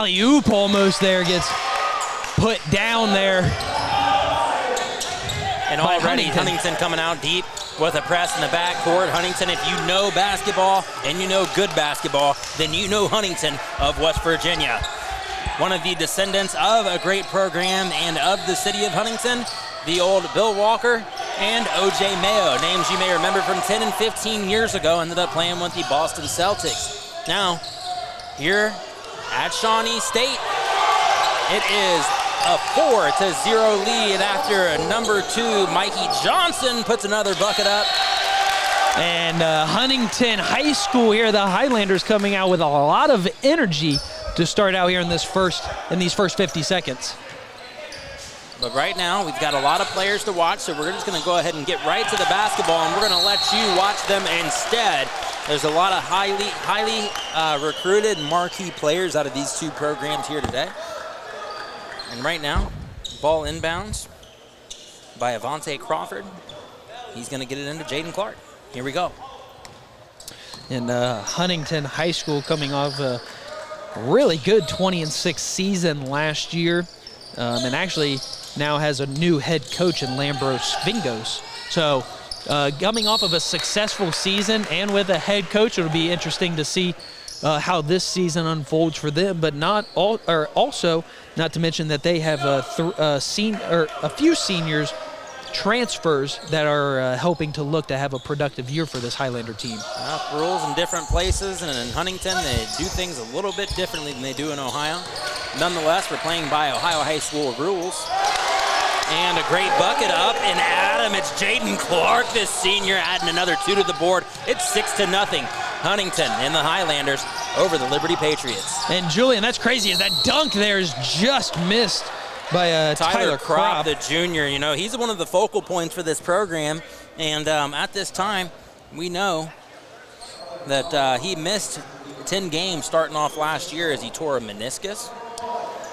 alley-oop almost there gets put down there. And already Huntington coming out deep with a press in the backcourt. Huntington, if you know basketball and you know good basketball, then you know Huntington of West Virginia. One of the descendants of a great program and of the city of Huntington, the old Bill Walker and O.J. Mayo, names you may remember from 10 and 15 years ago, ended up playing with the Boston Celtics. Now, here at Shawnee State, it is a 4-0 lead after number 2, Mikey Johnson, puts another bucket up. And Huntington High School here, the Highlanders coming out with a lot of energy to start out here in these first 50 seconds. But right now, we've got a lot of players to watch, so we're just going to go ahead and get right to the basketball, and we're going to let you watch them instead. There's a lot of highly recruited marquee players out of these two programs here today. And right now, ball inbounds by Avante Crawford. He's going to get it into Jaden Clark. Here we go. And Huntington High School coming off a really good 20-6 season last year, and actually now has a new head coach in Lambros Vingos. So coming off of a successful season and with a head coach, it'll be interesting to see how this season unfolds for them, but also not to mention that they have a few seniors transfers that are helping to look to have a productive year for this Highlander team. Rules in different places, and in Huntington they do things a little bit differently than they do in Ohio. Nonetheless, we're playing by Ohio High School rules. And a great bucket up, and Adam, it's Jaden Clark, this senior, adding another 2 to the board. It's 6-0. Huntington and the Highlanders over the Liberty Patriots. And Julian, that's crazy. That dunk there is just missed by Tyler Kropp, the junior. You know, he's one of the focal points for this program. And at this time, we know that he missed 10 games starting off last year as he tore a meniscus.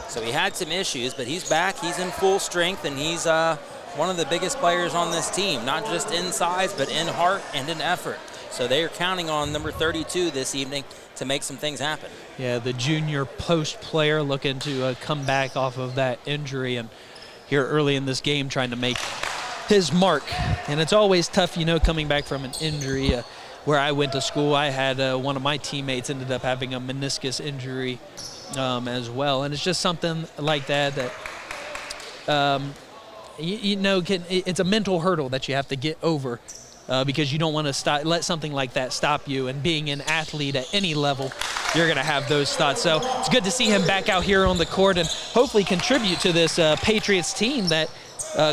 So he had some issues, but he's back. He's in full strength, and he's one of the biggest players on this team, not just in size, but in heart and in effort. So they are counting on number 32 this evening to make some things happen. Yeah, the junior post player looking to come back off of that injury, and here early in this game trying to make his mark. And it's always tough, you know, coming back from an injury. Where I went to school, I had one of my teammates ended up having a meniscus injury as well. And it's just something like that it's a mental hurdle that you have to get over. Because you don't want to let something like that stop you. And being an athlete at any level, you're going to have those thoughts. So it's good to see him back out here on the court and hopefully contribute to this Patriots team that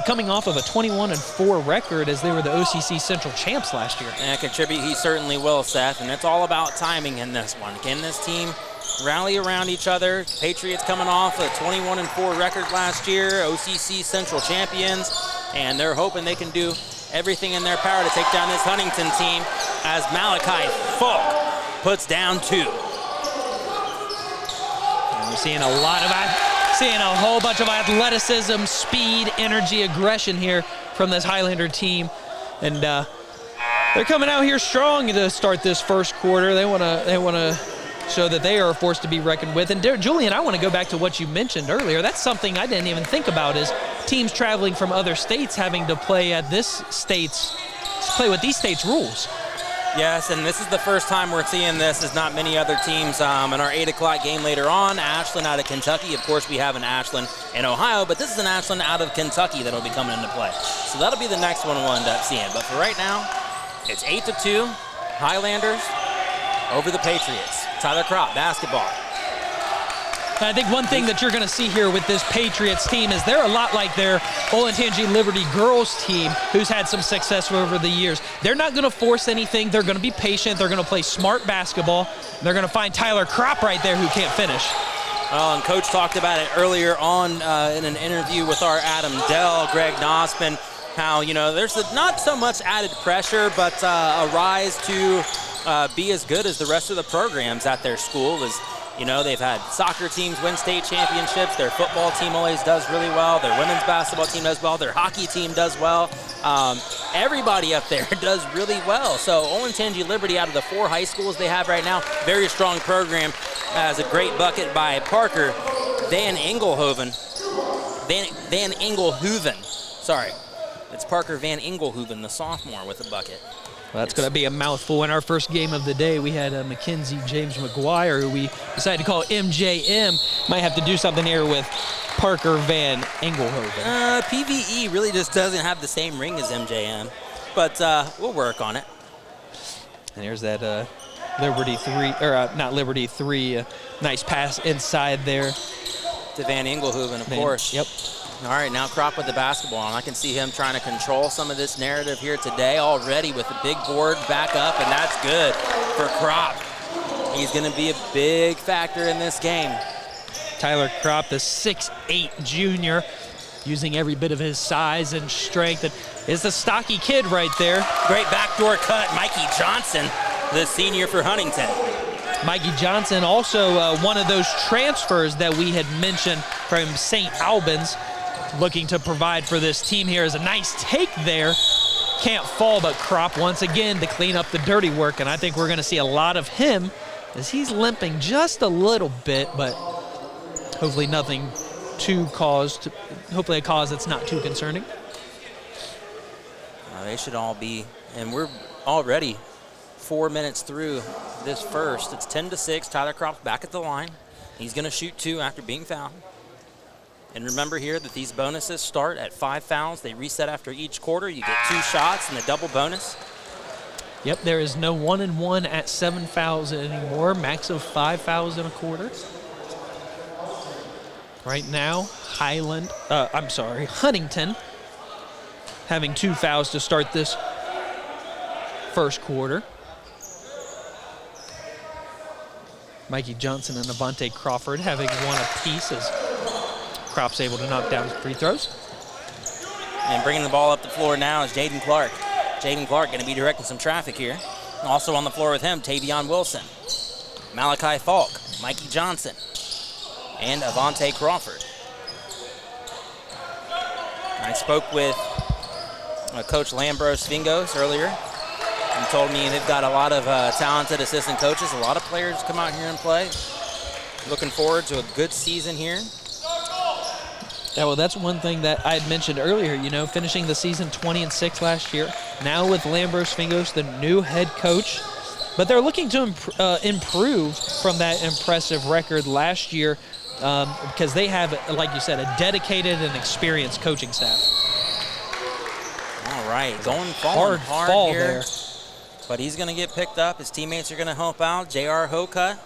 coming off of a 21-4 record as they were the OCC Central champs last year. And contribute, he certainly will, Seth. And it's all about timing in this one. Can this team rally around each other? Patriots coming off a 21-4 record last year, OCC Central champions, and they're hoping they can do everything in their power to take down this Huntington team as Malachi Falk puts down 2. And we're seeing a whole bunch of athleticism, speed, energy, aggression here from this Highlander team. And they're coming out here strong to start this first quarter. They want to show that they are a force to be reckoned with. And Julian, I want to go back to what you mentioned earlier. That's something I didn't even think about, is teams traveling from other states having to play with these states' rules. Yes, and this is the first time we're seeing this. There's not many other teams in our 8 o'clock game later on. Ashland out of Kentucky. Of course, we have an Ashland in Ohio, but this is an Ashland out of Kentucky that'll be coming into play. So that'll be the next one we'll end up seeing. But for right now, it's 8-2, Highlanders over the Patriots. Tyler Kropp, basketball. I think one thing that you're going to see here with this Patriots team is they're a lot like their Olentangy Liberty girls team, who's had some success over the years. They're not going to force anything. They're going to be patient. They're going to play smart basketball. They're going to find Tyler Kropp right there who can't finish. Well, and Coach talked about it earlier on in an interview with our Adam Dell, Greg Nosman, how, you know, there's not so much added pressure, but a rise to be as good as the rest of the programs at their school. Is, you know, they've had soccer teams win state championships. Their football team always does really well. Their women's basketball team does well. Their hockey team does well. Everybody up there does really well. So Olentangy Liberty, out of the 4 high schools they have right now, very strong program. as a great bucket by Parker Van Engelhoven. Van Engelhoven. Sorry. It's Parker Van Engelhoven, the sophomore, with a bucket. Well, that's going to be a mouthful. In our first game of the day, we had Mackenzie James McGuire, who we decided to call MJM. Might have to do something here with Parker Van Engelhoven. PVE really just doesn't have the same ring as MJM, but we'll work on it. And here's that Liberty 3, or not Liberty 3, nice pass inside there. To Van Engelhoven, of course. Yep. All right, now Krop with the basketball, and I can see him trying to control some of this narrative here today already with the big board back up, and that's good for Krop. He's going to be a big factor in this game. Tyler Krop, the 6'8" junior, using every bit of his size and strength. And is the stocky kid right there. Great backdoor cut, Mikey Johnson, the senior for Huntington. Mikey Johnson, also one of those transfers that we had mentioned from St. Albans, looking to provide for this team here. Is a nice take there. Can't fall, but Krop once again to clean up the dirty work, and I think we're going to see a lot of him as he's limping just a little bit, but hopefully nothing too hopefully a cause that's not too concerning. They should all be, and we're already 4 minutes through this first. It's 10-6. Tyler Krop's back at the line. He's going to shoot 2 after being fouled. And remember here that these bonuses start at 5 fouls. They reset after each quarter. You get 2 shots and a double bonus. Yep, there is no 1-and-1 at 7 fouls anymore. Max of 5 fouls in a quarter. Right now, Huntington having 2 fouls to start this first quarter. Mikey Johnson and Avante Crawford having 1 apiece as Krop's able to knock down his free throws. And bringing the ball up the floor now is Jaden Clark. Jaden Clark going to be directing some traffic here. Also on the floor with him, Tavion Wilson, Malachi Falk, Mikey Johnson, and Avante Crawford. I spoke with Coach Lambros Vingos earlier. He told me they've got a lot of talented assistant coaches, a lot of players come out here and play. Looking forward to a good season here. Yeah, well, that's one thing that I had mentioned earlier, finishing the season 20-6 last year. Now with Lambros Vingos, the new head coach. But they're looking to improve from that impressive record last year because they have, like you said, a dedicated and experienced coaching staff. All right, falling hard fall here. there. But he's going to get picked up. His teammates are going to help out. J.R. Hoka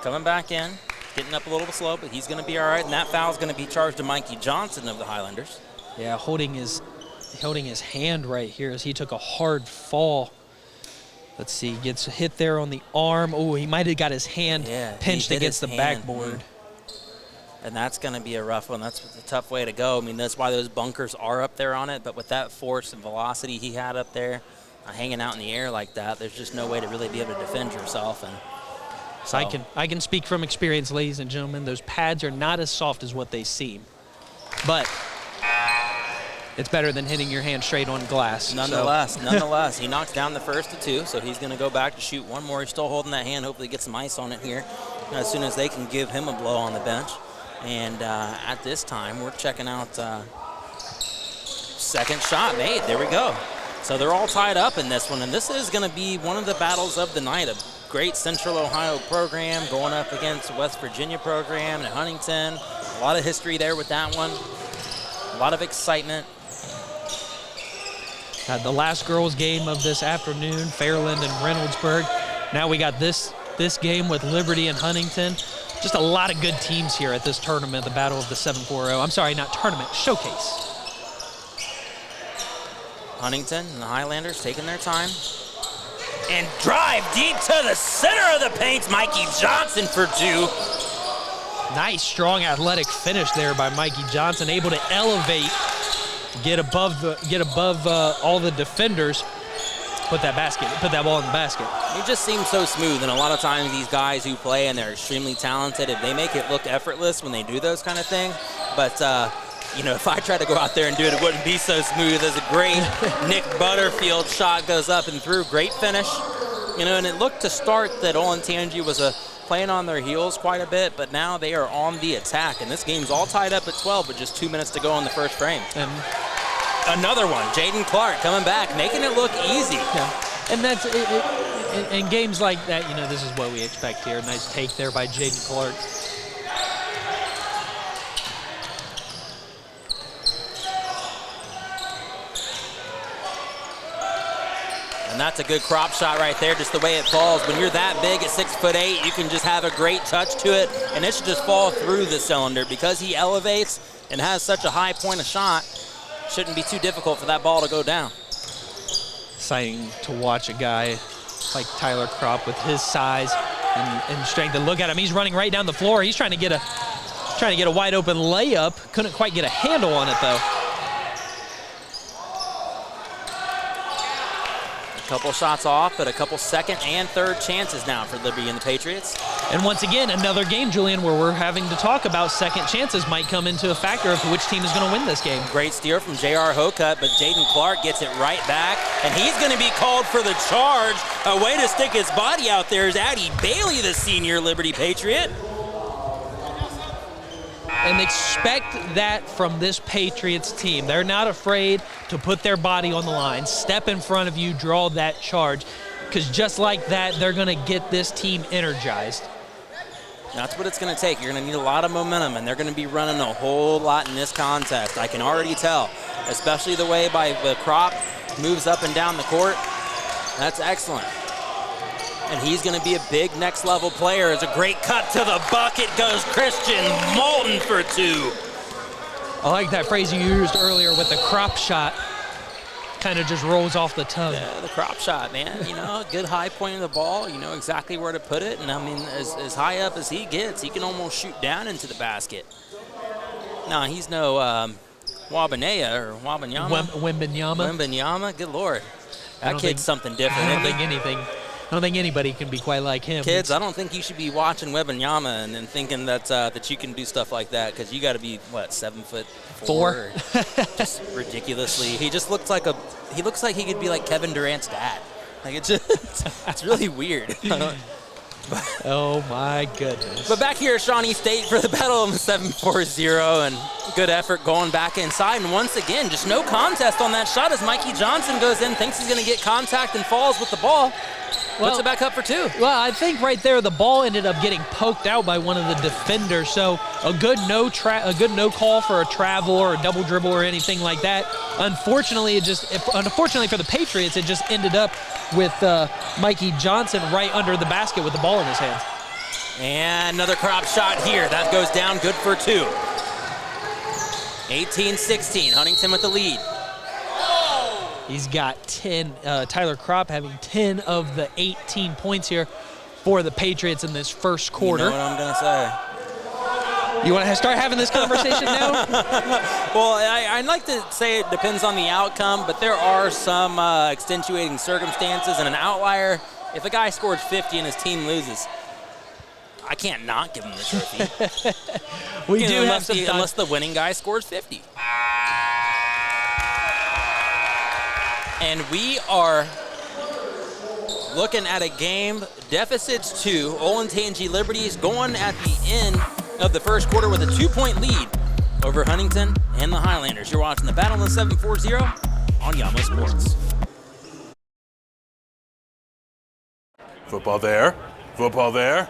coming back in, getting up a little bit slow, but he's going to be all right. And that foul is going to be charged to Mikey Johnson of the Highlanders. Yeah, holding his hand right here as he took a hard fall. Let's see, gets hit there on the arm. Oh, he might have got his hand pinched against the backboard. And that's going to be a rough one. That's a tough way to go. I mean, that's why those bunkers are up there on it. But with that force and velocity he had up there, hanging out in the air like that, there's just no way to really be able to defend yourself. And so I can speak from experience, ladies and gentlemen. Those pads are not as soft as what they seem. But it's better than hitting your hand straight on glass. Nonetheless, he knocks down the first of 2, so he's going to go back to shoot one more. He's still holding that hand, hopefully get some ice on it here as soon as they can give him a blow on the bench. And at this time, we're checking out second shot made. There we go. So they're all tied up in this one, and this is going to be one of the battles of the night. A great Central Ohio program going up against a West Virginia program and Huntington. A lot of history there with that one. A lot of excitement. The last girls' game of this afternoon, Fairland and Reynoldsburg. Now we got this game with Liberty and Huntington. Just a lot of good teams here at this tournament, the Battle of the 740. I'm sorry, not tournament, showcase. Huntington and the Highlanders taking their time. And drive deep to the center of the paint. Mikey Johnson for 2. Nice, strong, athletic finish there by Mikey Johnson, able to elevate, get above all the defenders, put that ball in the basket. He just seems so smooth, and a lot of times these guys who play and they're extremely talented, if they make it look effortless when they do those kind of things. But if I try to go out there and do it, it wouldn't be so smooth. There's a great Nick Butterfield shot, goes up and through. Great finish. And it looked to start that Olentangy was playing on their heels quite a bit, but now they are on the attack, and this game's all tied up at 12 with just 2 minutes to go in the first frame. And another one, Jaden Clark coming back, making it look easy. yeah. And that's in games like that, you know, this is what we expect here. Nice take there by Jaden Clark. And that's a good crop shot right there, just the way it falls. When you're that big at 6'8", you can just have a great touch to it, and it should just fall through the cylinder. Because he elevates and has such a high point of shot, shouldn't be too difficult for that ball to go down. Exciting to watch a guy like Tyler Kropp with his size and strength. And look at him, he's running right down the floor. He's trying to get a wide open layup. Couldn't quite get a handle on it though. Couple shots off, but a couple second and third chances now for Liberty and the Patriots. And once again, another game, Julian, where we're having to talk about second chances might come into a factor of which team is going to win this game. Great steal from J.R. Hokut, but Jaden Clark gets it right back, and he's going to be called for the charge. A way to stick his body out there is Addie Bailey, the senior Liberty Patriot. And expect that from this Patriots team. They're not afraid to put their body on the line, step in front of you, draw that charge, because just like that, they're going to get this team energized. That's what it's going to take. You're going to need a lot of momentum, and they're going to be running a whole lot in this contest. I can already tell, especially the way the Kropp moves up and down the court. That's excellent. And he's going to be a big next-level player. It's a great cut to the bucket goes Christian Moulton for two. I like that phrase you used earlier with the crop shot. Kind of just rolls off the tongue. Yeah, the crop shot, man. You know, good high point of the ball. You know exactly where to put it. And, I mean, as high up as he gets, he can almost shoot down into the basket. No, he's no Wabanea or Wabanyama. Wembenyama, good Lord. That kid's something different. I don't think anybody can be quite like him. Kids, I don't think you should be watching Wembanyama and thinking that you can do stuff like that, because you got to be, what, 7'4"? Just ridiculously. He just looks like he could be like Kevin Durant's dad. Like it's really weird. Oh my goodness. But back here at Shawnee State for the battle on the 7-4-0, and good effort going back inside. And once again, just no contest on that shot as Mikey Johnson goes in, thinks he's going to get contact and falls with the ball. Puts it back up for two. Well, I think right there the ball ended up getting poked out by one of the defenders. So a good no call for a travel or a double dribble or anything like that. Unfortunately for the Patriots, it just ended up with Mikey Johnson right under the basket with the ball in his hands. And another crop shot here. That goes down, good for two. 18-16, Huntington with the lead. He's got 10, Tyler Kropp having 10 of the 18 points here for the Patriots in this first quarter. You know what I'm going to say. You want to start having this conversation now? Well, I'd like to say it depends on the outcome, but there are some extenuating circumstances and an outlier. If a guy scores 50 and his team loses, I can't not give him the trophy. Unless the winning guy scores 50. And we are looking at a game, deficits 2, Olentangy Liberties going at the end of the first quarter with a 2-point lead over Huntington and the Highlanders. You're watching the Battle of the 7-4-0 on Yamo Sports. Football there, football there,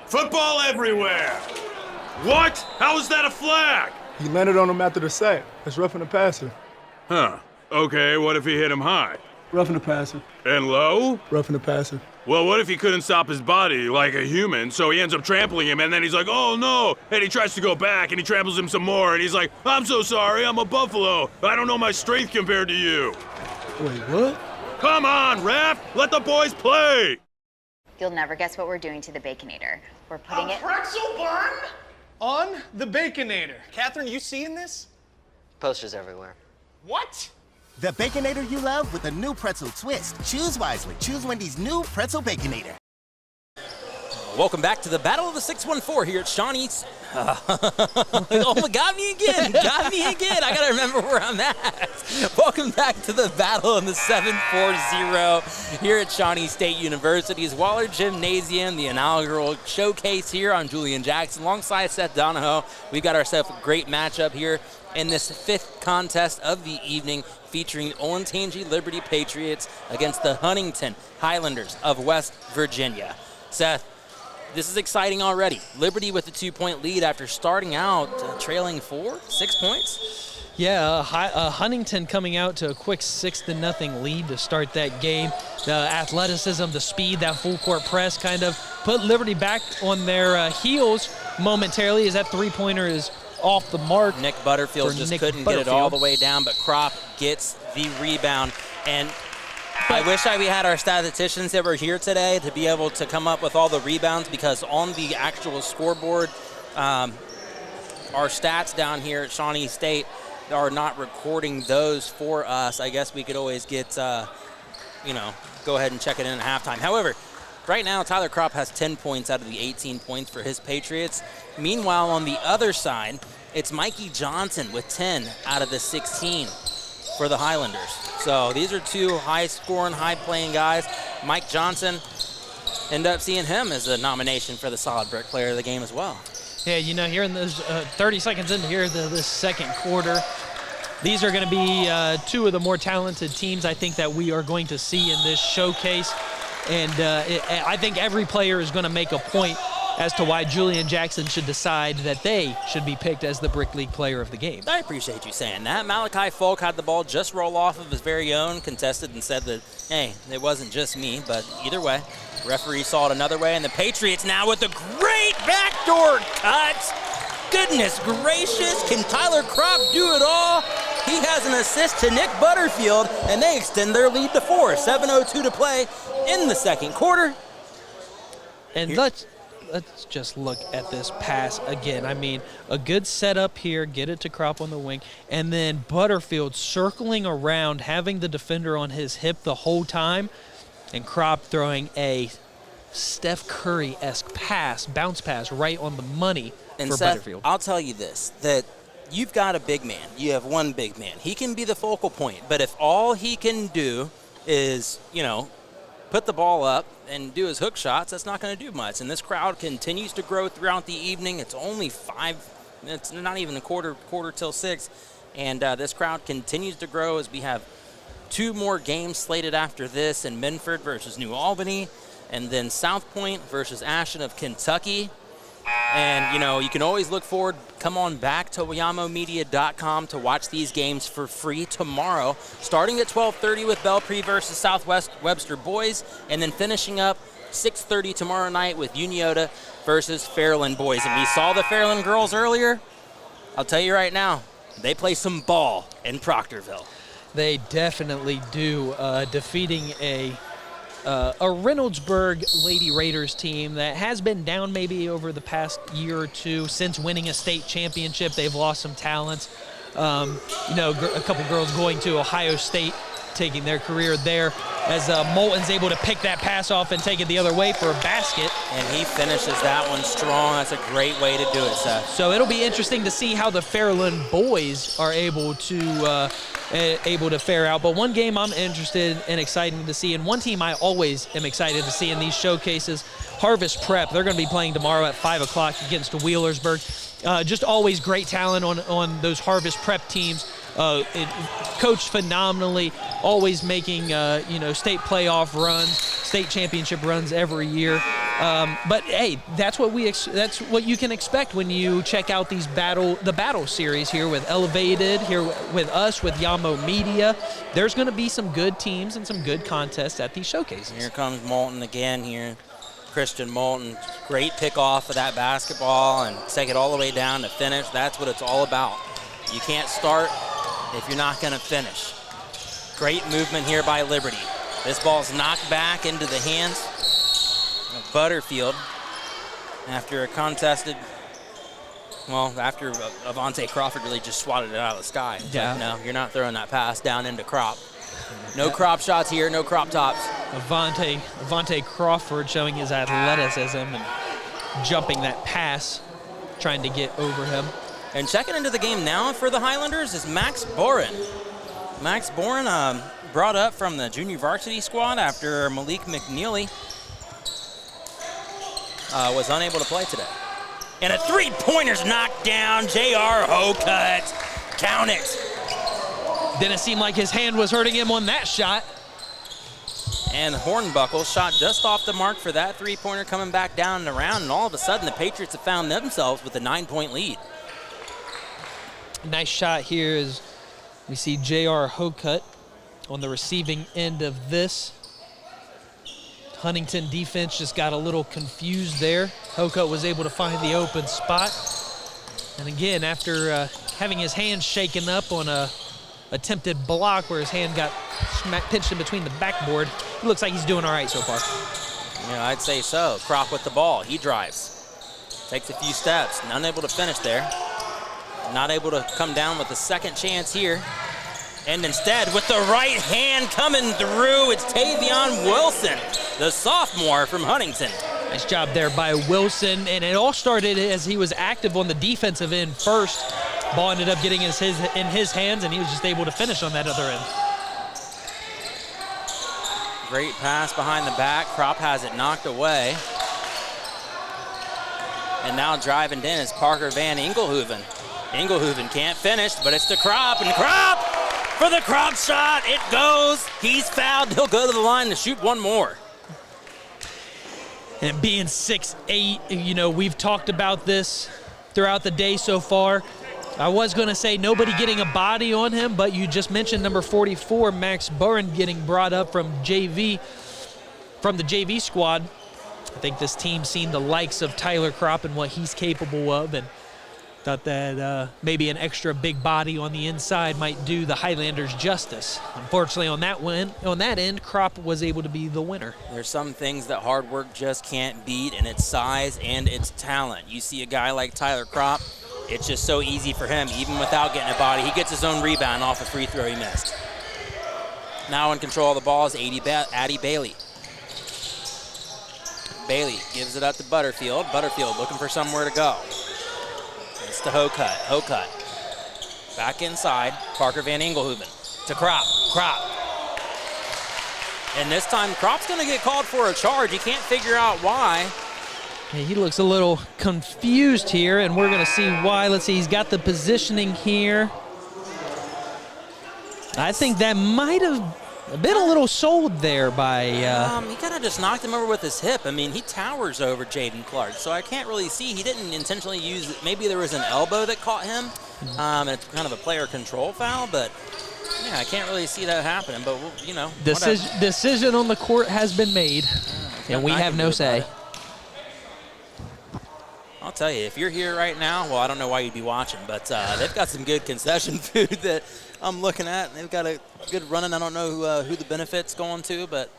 football everywhere! What? How is that a flag? He landed on him after the sack. That's roughing the passer. Huh. Okay, what if he hit him high? Roughing the passer. And low? Roughing the passer. Well, what if he couldn't stop his body like a human, so he ends up trampling him, and then he's like, oh no, and he tries to go back, and he tramples him some more, and he's like, I'm so sorry, I'm a buffalo. I don't know my strength compared to you. Wait, what? Come on, ref, let the boys play. You'll never guess what we're doing to the Baconator. We're putting it... pretzel bun? On the Baconator. Catherine, you seeing this? Posters everywhere. What? The Baconator you love with a new pretzel twist. Choose wisely. Choose Wendy's new Pretzel Baconator. Welcome back to the Battle of the 614 here at Shawnee's. Oh, got me again. I got to remember where I'm at. Welcome back to the Battle of the 740 here at Shawnee State University's Waller Gymnasium, the inaugural showcase here on Julian Jackson alongside Seth Donahoe. We've got ourselves a great matchup here in this 5th contest of the evening, featuring Olentangy Liberty Patriots against the Huntington Highlanders of West Virginia. Seth, this is exciting already. Liberty with a 2-point lead after starting out trailing 6 points. Yeah, Huntington coming out to a quick 6-0 lead to start that game. The athleticism, the speed, that full court press kind of put Liberty back on their heels momentarily as that three-pointer is off the mark. Nick Butterfield just couldn't get it all the way down, but Kropp gets the rebound. And I wish we had our statisticians that were here today to be able to come up with all the rebounds, because on the actual scoreboard, our stats down here at Shawnee State are not recording those for us. I guess we could always get, go ahead and check it in at halftime. However, right now, Tyler Kropp has 10 points out of the 18 points for his Patriots. Meanwhile, on the other side, it's Mikey Johnson with 10 out of the 16 for the Highlanders. So these are two high-scoring, high-playing guys. Mike Johnson, end up seeing him as a nomination for the Solid Brick Player of the game as well. Yeah, here in those 30 seconds into this second quarter, these are going to be two of the more talented teams I think that we are going to see in this showcase. And I think every player is going to make a point as to why Julian Jackson should decide that they should be picked as the Brick League Player of the game. I appreciate you saying that. Malachi Folk had the ball just roll off of his very own, contested, and said that, hey, it wasn't just me, but either way, the referee saw it another way, and the Patriots now with a great backdoor cut. Goodness gracious, can Tyler Kropp do it all? He has an assist to Nick Butterfield, and they extend their lead to 4. 7:02 to play in the second quarter. And let's just look at this pass again. I mean, a good setup here, get it to Kropp on the wing, and then Butterfield circling around, having the defender on his hip the whole time, and Kropp throwing a Steph Curry-esque pass, bounce pass, right on the money and for Seth, Butterfield. I'll tell you this, that you've got a big man. You have one big man. He can be the focal point, but if all he can do is, put the ball up and do his hook shots, that's not going to do much. And this crowd continues to grow throughout the evening. It's only 5, it's not even a quarter till 6. And this crowd continues to grow as we have 2 more games slated after this in Minford versus New Albany, and then South Point versus Ashton of Kentucky. And, you can always look forward, come on back to WayamoMedia.com to watch these games for free tomorrow, starting at 12:30 with Belpre versus Southwest Webster boys, and then finishing up 6:30 tomorrow night with Uniota versus Fairland boys. And we saw the Fairland girls earlier. I'll tell you right now, they play some ball in Proctorville. They definitely do, defeating a Reynoldsburg Lady Raiders team that has been down maybe over the past year or two since winning a state championship. They've lost some talents. A couple girls going to Ohio State, taking their career there, as Moulton's able to pick that pass off and take it the other way for a basket. And he finishes that one strong. That's a great way to do it, Seth. So it'll be interesting to see how the Fairland boys are able to fare out. But one game I'm interested and excited to see, and one team I always am excited to see in these showcases, Harvest Prep. They're going to be playing tomorrow at 5 o'clock against Wheelersburg. Just always great talent on those Harvest Prep teams. Coached phenomenally, always making state playoff runs, state championship runs every year. But hey, that's what you can expect when you check out the battle series here with Elevated, here with us, with Yamo Media. There's going to be some good teams and some good contests at these showcases. Here comes Moulton again here. Christian Moulton, great pick off of that basketball and take it all the way down to finish. That's what it's all about. You can't start if you're not going to finish. Great movement here by Liberty. This ball's knocked back into the hands of Butterfield after after Avante Crawford really just swatted it out of the sky. Yeah. Like, no, you're not throwing that pass down into Kropp. No crop shots here, no crop tops. Avante Crawford showing his athleticism and jumping that pass, trying to get over him. And checking into the game now for the Highlanders is Max Boren. Max Boren brought up from the junior varsity squad after Malik McNeely was unable to play today. And a three-pointer's knocked down. J.R. Hocut. Count it. Didn't seem like his hand was hurting him on that shot. And Hornbuckle shot just off the mark for that three-pointer, coming back down and around, and all of a sudden the Patriots have found themselves with a 9-point lead. Nice shot here as we see J.R. Hocut on the receiving end of this. Huntington defense just got a little confused there. Hocut was able to find the open spot. And again, after having his hand shaken up on a attempted block where his hand got pinched in between the backboard, he looks like he's doing all right so far. Yeah, I'd say so. Crop with the ball. He drives. Takes a few steps. Unable to finish there. Not able to come down with a second chance here. And instead, with the right hand coming through, it's Tavion Wilson, the sophomore from Huntington. Nice job there by Wilson. And it all started as he was active on the defensive end first. Ball ended up getting in his hands, and he was just able to finish on that other end. Great pass behind the back. Crop has it knocked away. And now driving in is Parker Van Engelhoven. Engelhoven can't finish, but it's to Crop, and Crop for the Crop shot. It goes. He's fouled. He'll go to the line to shoot one more. And being 6'8", you know, we've talked about this throughout the day so far. I was going to say nobody getting a body on him, but you just mentioned number 44, Max Burren, getting brought up from the JV squad. I think this team's seen the likes of Tyler Crop and what he's capable of, and thought that maybe an extra big body on the inside might do the Highlanders justice. Unfortunately, on that end, Crop was able to be the winner. There's some things that hard work just can't beat, and it's size and it's talent. You see a guy like Tyler Crop, it's just so easy for him, even without getting a body. He gets his own rebound off a free throw he missed. Now in control of the ball is Addie Bailey. Bailey gives it up to Butterfield. Butterfield looking for somewhere to go. It's to Hocut. Hocut back inside. Parker Van Engelhoven to Crop. Crop. And this time Crop's going to get called for a charge. He can't figure out why. Yeah, he looks a little confused here, and we're going to see why. Let's see, he's got the positioning here. I think that might have been a little sold there by... he kind of just knocked him over with his hip. I mean, he towers over Jaden Clark, so I can't really see. He didn't intentionally use it. Maybe there was an elbow that caught him, and it's kind of a player control foul, but yeah, I can't really see that happening, but, you know. Decision on the court has been made, and we have no say. I'll tell you, if you're here right now, well, I don't know why you'd be watching, but they've got some good concession food that I'm looking at. And they've got a good running. I don't know who the benefit's going to, but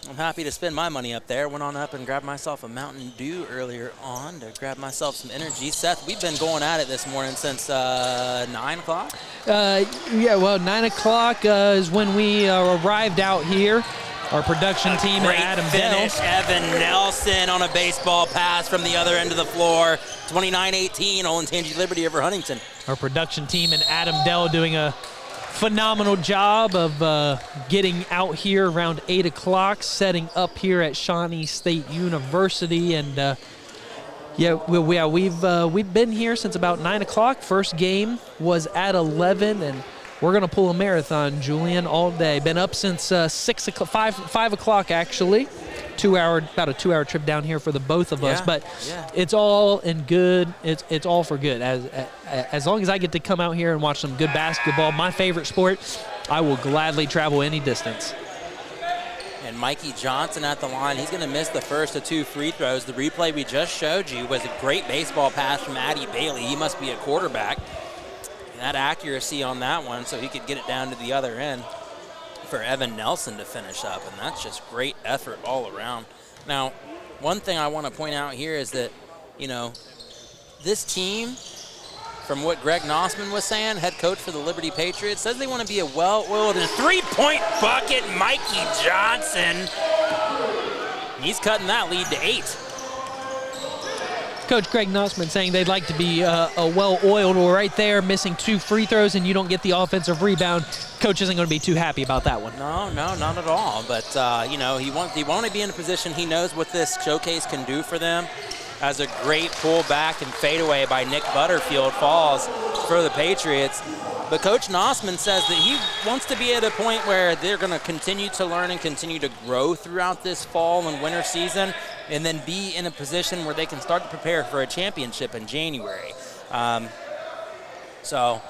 I'm happy to spend my money up there. Went on up and grabbed myself a Mountain Dew earlier on to grab myself some energy. Seth, we've been going at it this morning since 9 o'clock? Yeah, well, 9 o'clock is when we arrived out here. Our production team and Adam finish. Dell. Evan Nelson on a baseball pass from the other end of the floor. 29-18, Olentangy Liberty over Huntington. Our production team and Adam Dell doing a phenomenal job of getting out here around 8 o'clock, setting up here at Shawnee State University. And we've been here since about 9 o'clock. First game was at 11, and we're going to pull a marathon, Julian, all day. Been up since 5 o'clock, actually. About a 2 hour trip down here for the both of us. But it's all in good. It's all for good. As long as I get to come out here and watch some good basketball, my favorite sport, I will gladly travel any distance. And Mikey Johnson at the line. He's going to miss the first of 2 free throws. The replay we just showed you was a great baseball pass from Addie Bailey. He must be a quarterback. That accuracy on that one, so he could get it down to the other end for Evan Nelson to finish up, and that's just great effort all around. Now, one thing I want to point out here is that, you know, this team, from what Greg Nossman was saying, head coach for the Liberty Patriots, says they want to be a well-oiled and three-point bucket. Mikey Johnson, he's cutting that lead to 8. Coach Craig Nussman saying they'd like to be a well-oiled. Well, right there, missing 2 free throws, and you don't get the offensive rebound. Coach isn't going to be too happy about that one. No, not at all. But, you know, he want to be in a position. He knows what this showcase can do for them. As a great pull back and fadeaway by Nick Butterfield falls for the Patriots. But Coach Nussman says that he wants to be at a point where they're going to continue to learn and continue to grow throughout this fall and winter season, and then be in a position where they can start to prepare for a championship in January. So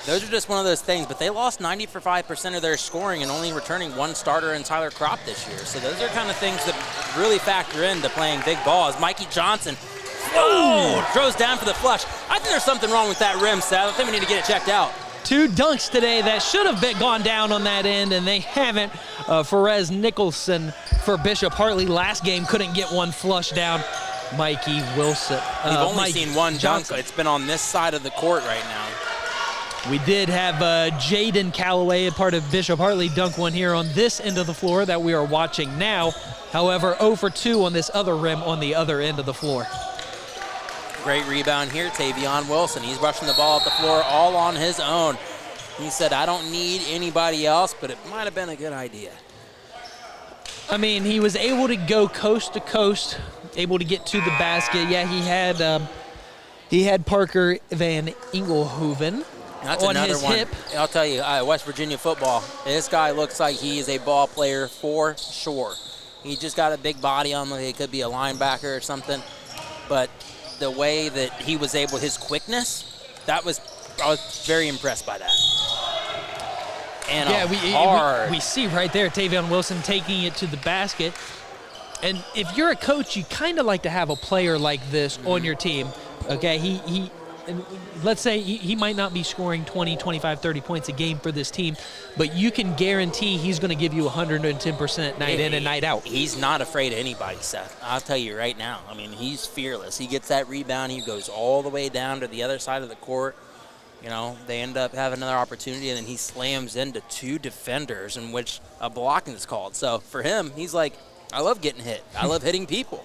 those are just one of those things. But they lost 95% of their scoring and only returning 1 starter in Tyler Kropp this year. So those are kind of things that really factor into playing big ball. As Mikey Johnson throws down for the flush. I think there's something wrong with that rim, Seth. I think we need to get it checked out. 2 dunks today that should have gone down on that end, and they haven't. Perez Nicholson for Bishop Hartley last game couldn't get one flush down. Mikey Wilson. We've only Mike seen one Johnson. dunk. It's been on this side of the court right now. We did have Jaden Calloway, a part of Bishop Hartley, dunk one here on this end of the floor that we are watching now. However, 0 for 2 on this other rim on the other end of the floor. Great rebound here, Tavion Wilson. He's rushing the ball up the floor all on his own. He said, I don't need anybody else, but it might have been a good idea. I mean, he was able to go coast to coast, able to get to the basket. Yeah, he had Parker Van Engelhoven That's on another his one. hip. I'll tell you, West Virginia football, this guy looks like he is a ball player for sure. He just got a big body on him. He could be a linebacker or something. But the way that he was able, his quickness, I was very impressed by that. And we see right there Tavion Wilson taking it to the basket. And if you're a coach, you kind of like to have a player like this on your team. Okay, and let's say he might not be scoring 20, 25, 30 points a game for this team, but you can guarantee he's going to give you 110% night in and night out. He's not afraid of anybody, Seth. I'll tell you right now. I mean, he's fearless. He gets that rebound. He goes all the way down to the other side of the court. You know, they end up having another opportunity, and then he slams into 2 defenders in which a blocking is called. So for him, he's like, I love getting hit. I love hitting people.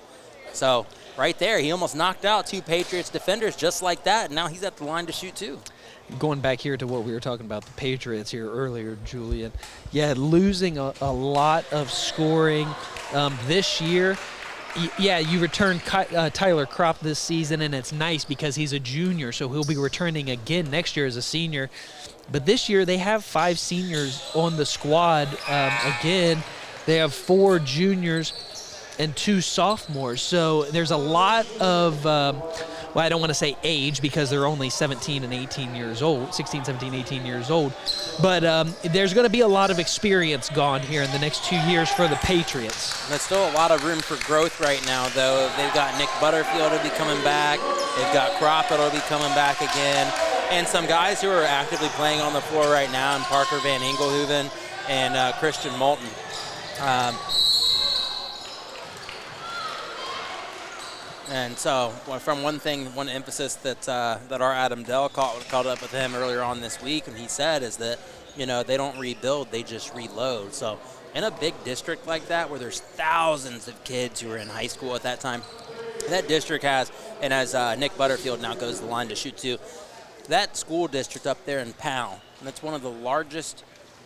So right there, he almost knocked out 2 Patriots defenders just like that, and now he's at the line to shoot 2. Going back here to what we were talking about, the Patriots here earlier, Julian. Yeah, losing a lot of scoring this year. Yeah, you return Tyler Kropp this season, and it's nice because he's a junior, so he'll be returning again next year as a senior. But this year they have 5 seniors on the squad again. They have 4 juniors and 2 sophomores. So there's a lot of, well, I don't want to say age because they're only 17 and 18 years old, 16, 17, 18 years old. But there's going to be a lot of experience gone here in the next 2 years for the Patriots. There's still a lot of room for growth right now, though. They've got Nick Butterfield will be coming back. They've got Kropp that'll be coming back again. And some guys who are actively playing on the floor right now, and Parker Van Engelhoven and Christian Moulton. And so, from one emphasis that our Adam Dell caught up with him earlier on this week, and he said is that, you know, they don't rebuild, they just reload. So, in a big district like that, where there's thousands of kids who are in high school at that time, that district has, and as Nick Butterfield now goes to the line to shoot 2, that school district up there in Powell, and that's one of the largest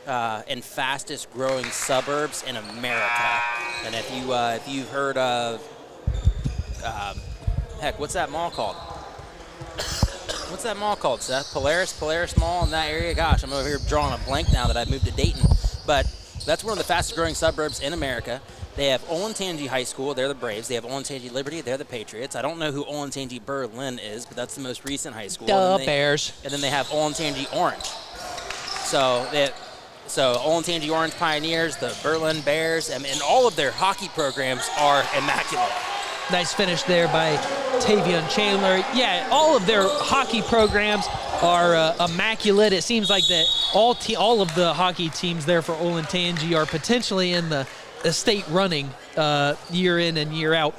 and fastest growing suburbs in America. And if you've heard of what's that mall called? What's that mall called, Seth? Polaris Mall in that area? Gosh, I'm over here drawing a blank now that I've moved to Dayton. But that's one of the fastest growing suburbs in America. They have Olentangy High School, they're the Braves. They have Olentangy Liberty, they're the Patriots. I don't know who Olentangy Berlin is, but that's the most recent high school. Bears. And then they have Olentangy Orange. So Olentangy Orange Pioneers, the Berlin Bears, and all of their hockey programs are immaculate. Nice finish there by Tavion Chandler. Yeah, all of their hockey programs are immaculate. It seems like that all of the hockey teams there for Olentangy are potentially in the state running year in and year out.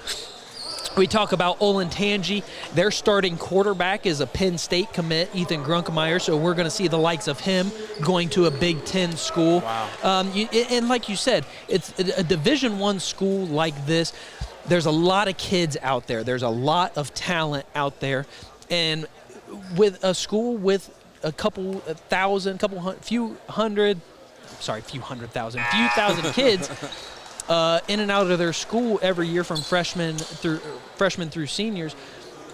We talk about Olentangy. Their starting quarterback is a Penn State commit, Ethan Grunkemeyer, so we're going to see the likes of him going to a Big Ten school. Wow. And like you said, it's a Division I school like this. there's a lot of kids out there. There's a lot of talent out there. And with a school with a few thousand kids in and out of their school every year from freshmen through seniors,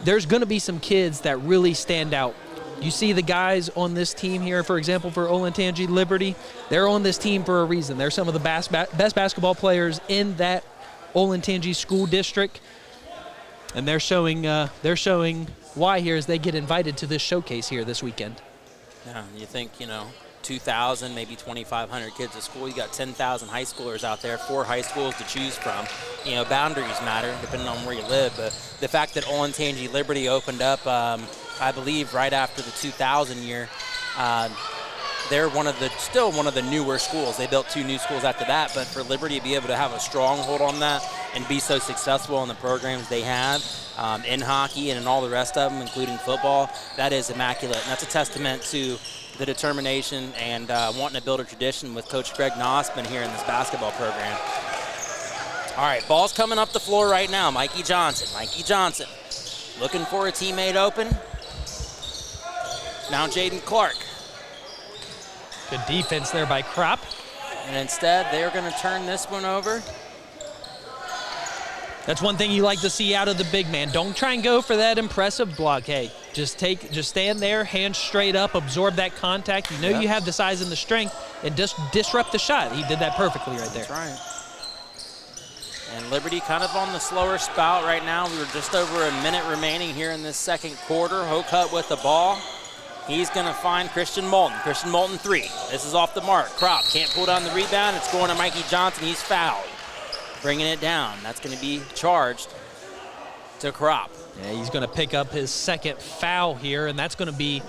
there's going to be some kids that really stand out. You see the guys on this team here, for example, for Olentangy Liberty, they're on this team for a reason. They're some of the best basketball players in that Olentangy school district, and they're showing why here as they get invited to this showcase here this weekend. Yeah, you think, 2,000, maybe 2,500 kids at school. You got 10,000 high schoolers out there, 4 high schools to choose from. Boundaries matter depending on where you live, but the fact that Olentangy Liberty opened up, I believe, right after the 2000 year, they're still one of the newer schools. They built 2 new schools after that, but for Liberty to be able to have a stronghold on that and be so successful in the programs they have in hockey and in all the rest of them, including football, that is immaculate. And that's a testament to the determination and wanting to build a tradition with Coach Greg Nossman here in this basketball program. All right, ball's coming up the floor right now. Mikey Johnson looking for a teammate open. Now Jaden Clark. Good defense there by Kropp. And instead, they're going to turn this one over. That's one thing you like to see out of the big man. Don't try and go for that impressive block. Hey, just stand there, hands straight up, absorb that contact. You know you have the size and the strength, and just disrupt the shot. He did that perfectly right there. That's right. And Liberty kind of on the slower spout right now. We were just over a minute remaining here in this second quarter. Hokut with the ball. He's going to find Christian Moulton. Christian Moulton 3. This is off the mark. Kropp can't pull down the rebound. It's going to Mikey Johnson. He's fouled. Bringing it down. That's going to be charged to Kropp. Yeah, he's going to pick up his second foul here, and that's going to be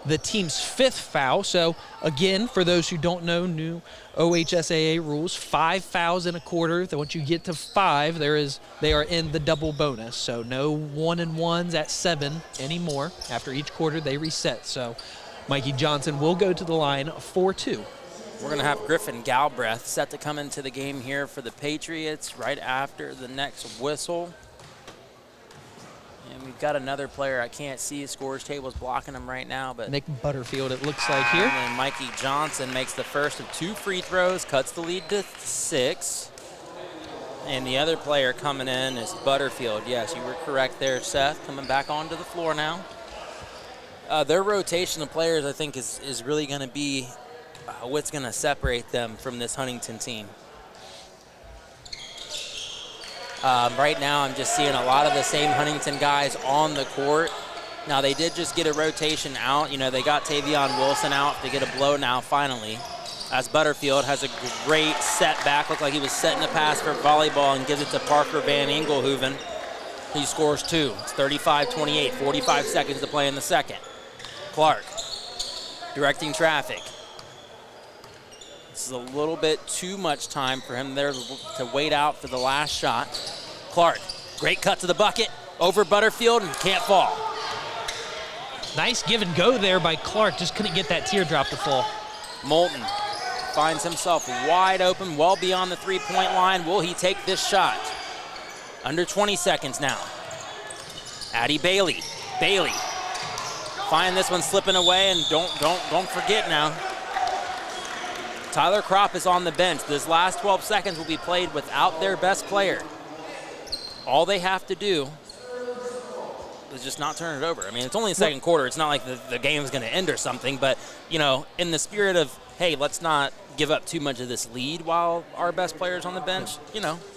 the team's 5th foul. So, again, for those who don't know new OHSAA rules, 5 fouls in a quarter. Once you get to 5, they are in the double bonus. So no 1-and-1s at 7 anymore. After each quarter, they reset. So Mikey Johnson will go to the line for 2. We're going to have Griffin Galbraith set to come into the game here for the Patriots right after the next whistle. And we've got another player I can't see. Scores table's blocking him right now. But Nick Butterfield, it looks like here. And then Mikey Johnson makes the first of 2 free throws, cuts the lead to 6. And the other player coming in is Butterfield. Yes, you were correct there, Seth. Coming back onto the floor now. Their rotation of players, I think, is really going to be what's going to separate them from this Huntington team. Right now, I'm just seeing a lot of the same Huntington guys on the court. Now, they did just get a rotation out. They got Tavion Wilson out. They get a blow now, finally, as Butterfield has a great setback. Looked like he was setting a pass for volleyball and gives it to Parker Van Engelhoven. He scores 2. It's 35-28, 45 seconds to play in the second. Clark directing traffic. This is a little bit too much time for him there to wait out for the last shot. Clark, great cut to the bucket, over Butterfield, and can't fall. Nice give and go there by Clark, just couldn't get that teardrop to fall. Moulton finds himself wide open, well beyond the three-point line. Will he take this shot? Under 20 seconds now. Addie Bailey. Find this one slipping away, and don't forget now. Tyler Kropp is on the bench. This last 12 seconds will be played without their best player. All they have to do is just not turn it over. I mean, it's only the second quarter. It's not like the game's going to end or something, but, in the spirit of, hey, let's not give up too much of this lead while our best player's on the bench,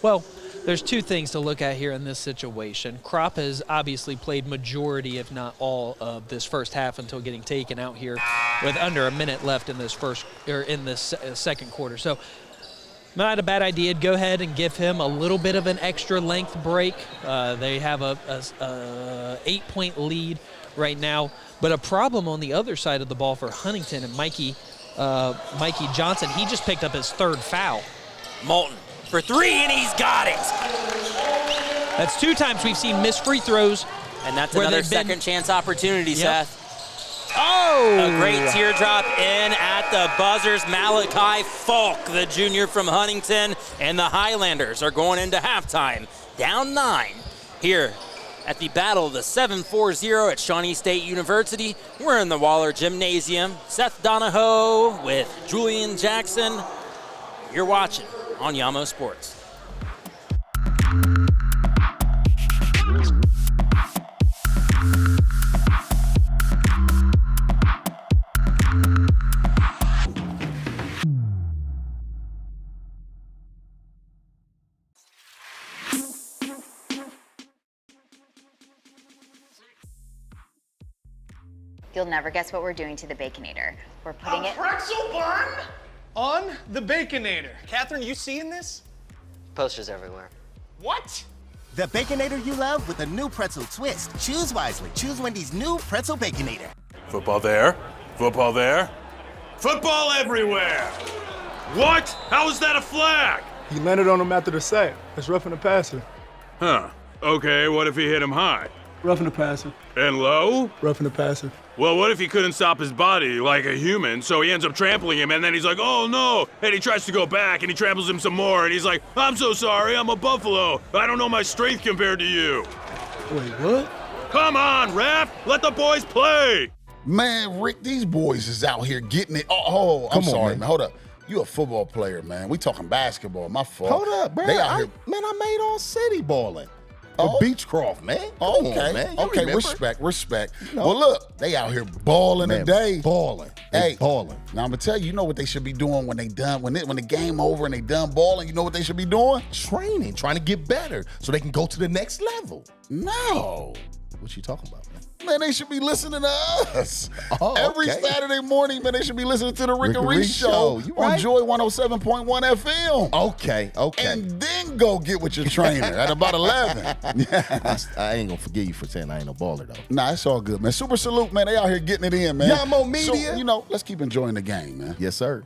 Well, there's 2 things to look at here in this situation. Kropp has obviously played majority, if not all, of this first half until getting taken out here with under a minute left in this second quarter. So, not a bad idea. Go ahead and give him a little bit of an extra length break. They have a 8-point lead right now, but a problem on the other side of the ball for Huntington and Mikey Johnson. He just picked up his 3rd foul. Moulton for 3, and he's got it. That's 2 times we've seen missed free throws. And that's another second chance opportunity, Yep. Seth. Oh! A great teardrop in at the buzzers. Malachi Falk, the junior from Huntington, and the Highlanders are going into halftime down 9 here at the Battle of the 740 at Shawnee State University. We're in the Waller Gymnasium. Seth Donahoe with Julian Jackson. You're watching on Yamo Sports. You'll never guess what we're doing to the Baconator. We're putting it. Pretzel bun on the Baconator. Catherine, you seeing this? Posters everywhere. What? The Baconator you love with a new pretzel twist. Choose wisely. Choose Wendy's new pretzel Baconator. Football there. Football there. Football everywhere! What? How is that a flag? He landed on him after the sack. That's roughing the passer. Huh. Okay, what if he hit him high? Roughing the passer. And low? Roughing the passer. Well, what if he couldn't stop his body like a human, so he ends up trampling him, and then he's like, oh no, and he tries to go back, and he tramples him some more, and he's like, I'm so sorry, I'm a buffalo. I don't know my strength compared to you. Wait, what? Come on, ref, let the boys play. Man, Rick, these boys is out here getting it. Oh, I'm sorry, man. Hold up. You a football player, man. We talking basketball. My fault. Hold up, bro. They out here. Man, I made all city balling. For Beechcroft, man. Come on, man. You remember. Respect. Well, look, they out here balling today. Balling. Hey, balling. Now I'm gonna tell you, you know what they should be doing when they done, when the game over and they done balling. You know what they should be doing? Training, trying to get better so they can go to the next level. No. What you talking about, man? Man, they should be listening to us. Every okay. Saturday morning, man, they should be listening to the Rick and Reese Reese show You on right? Joy 107.1 FM. Okay. And then go get with your trainer at about 11. I ain't gonna forgive you for saying I ain't no baller, though. Nah, it's all good, man. Super salute, man. They out here getting it in, man. Yamo Media. So, let's keep enjoying the game, man. Yes, sir.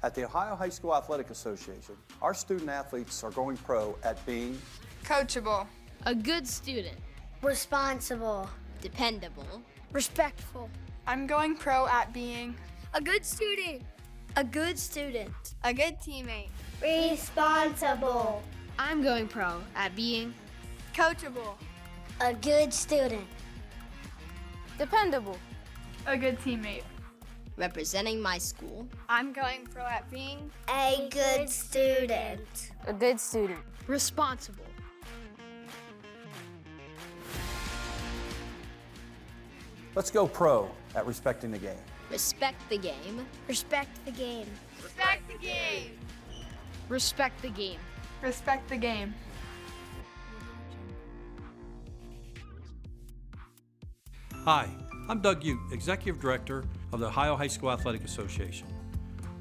At the Ohio High School Athletic Association, our student athletes are going pro at being coachable, a good student, responsible, dependable, respectful. I'm going pro at being A good student, a good student, a good teammate, responsible. I'm going pro at being coachable, A good student, dependable, a good teammate, representing my school. I'm going pro at being a good student, a good student, responsible. Let's go pro at respecting the game. Respect the game. respect the game, respect the game, Respect the game. respect the game. Hi, I'm Doug Ute, Executive Director of the Ohio High School Athletic Association.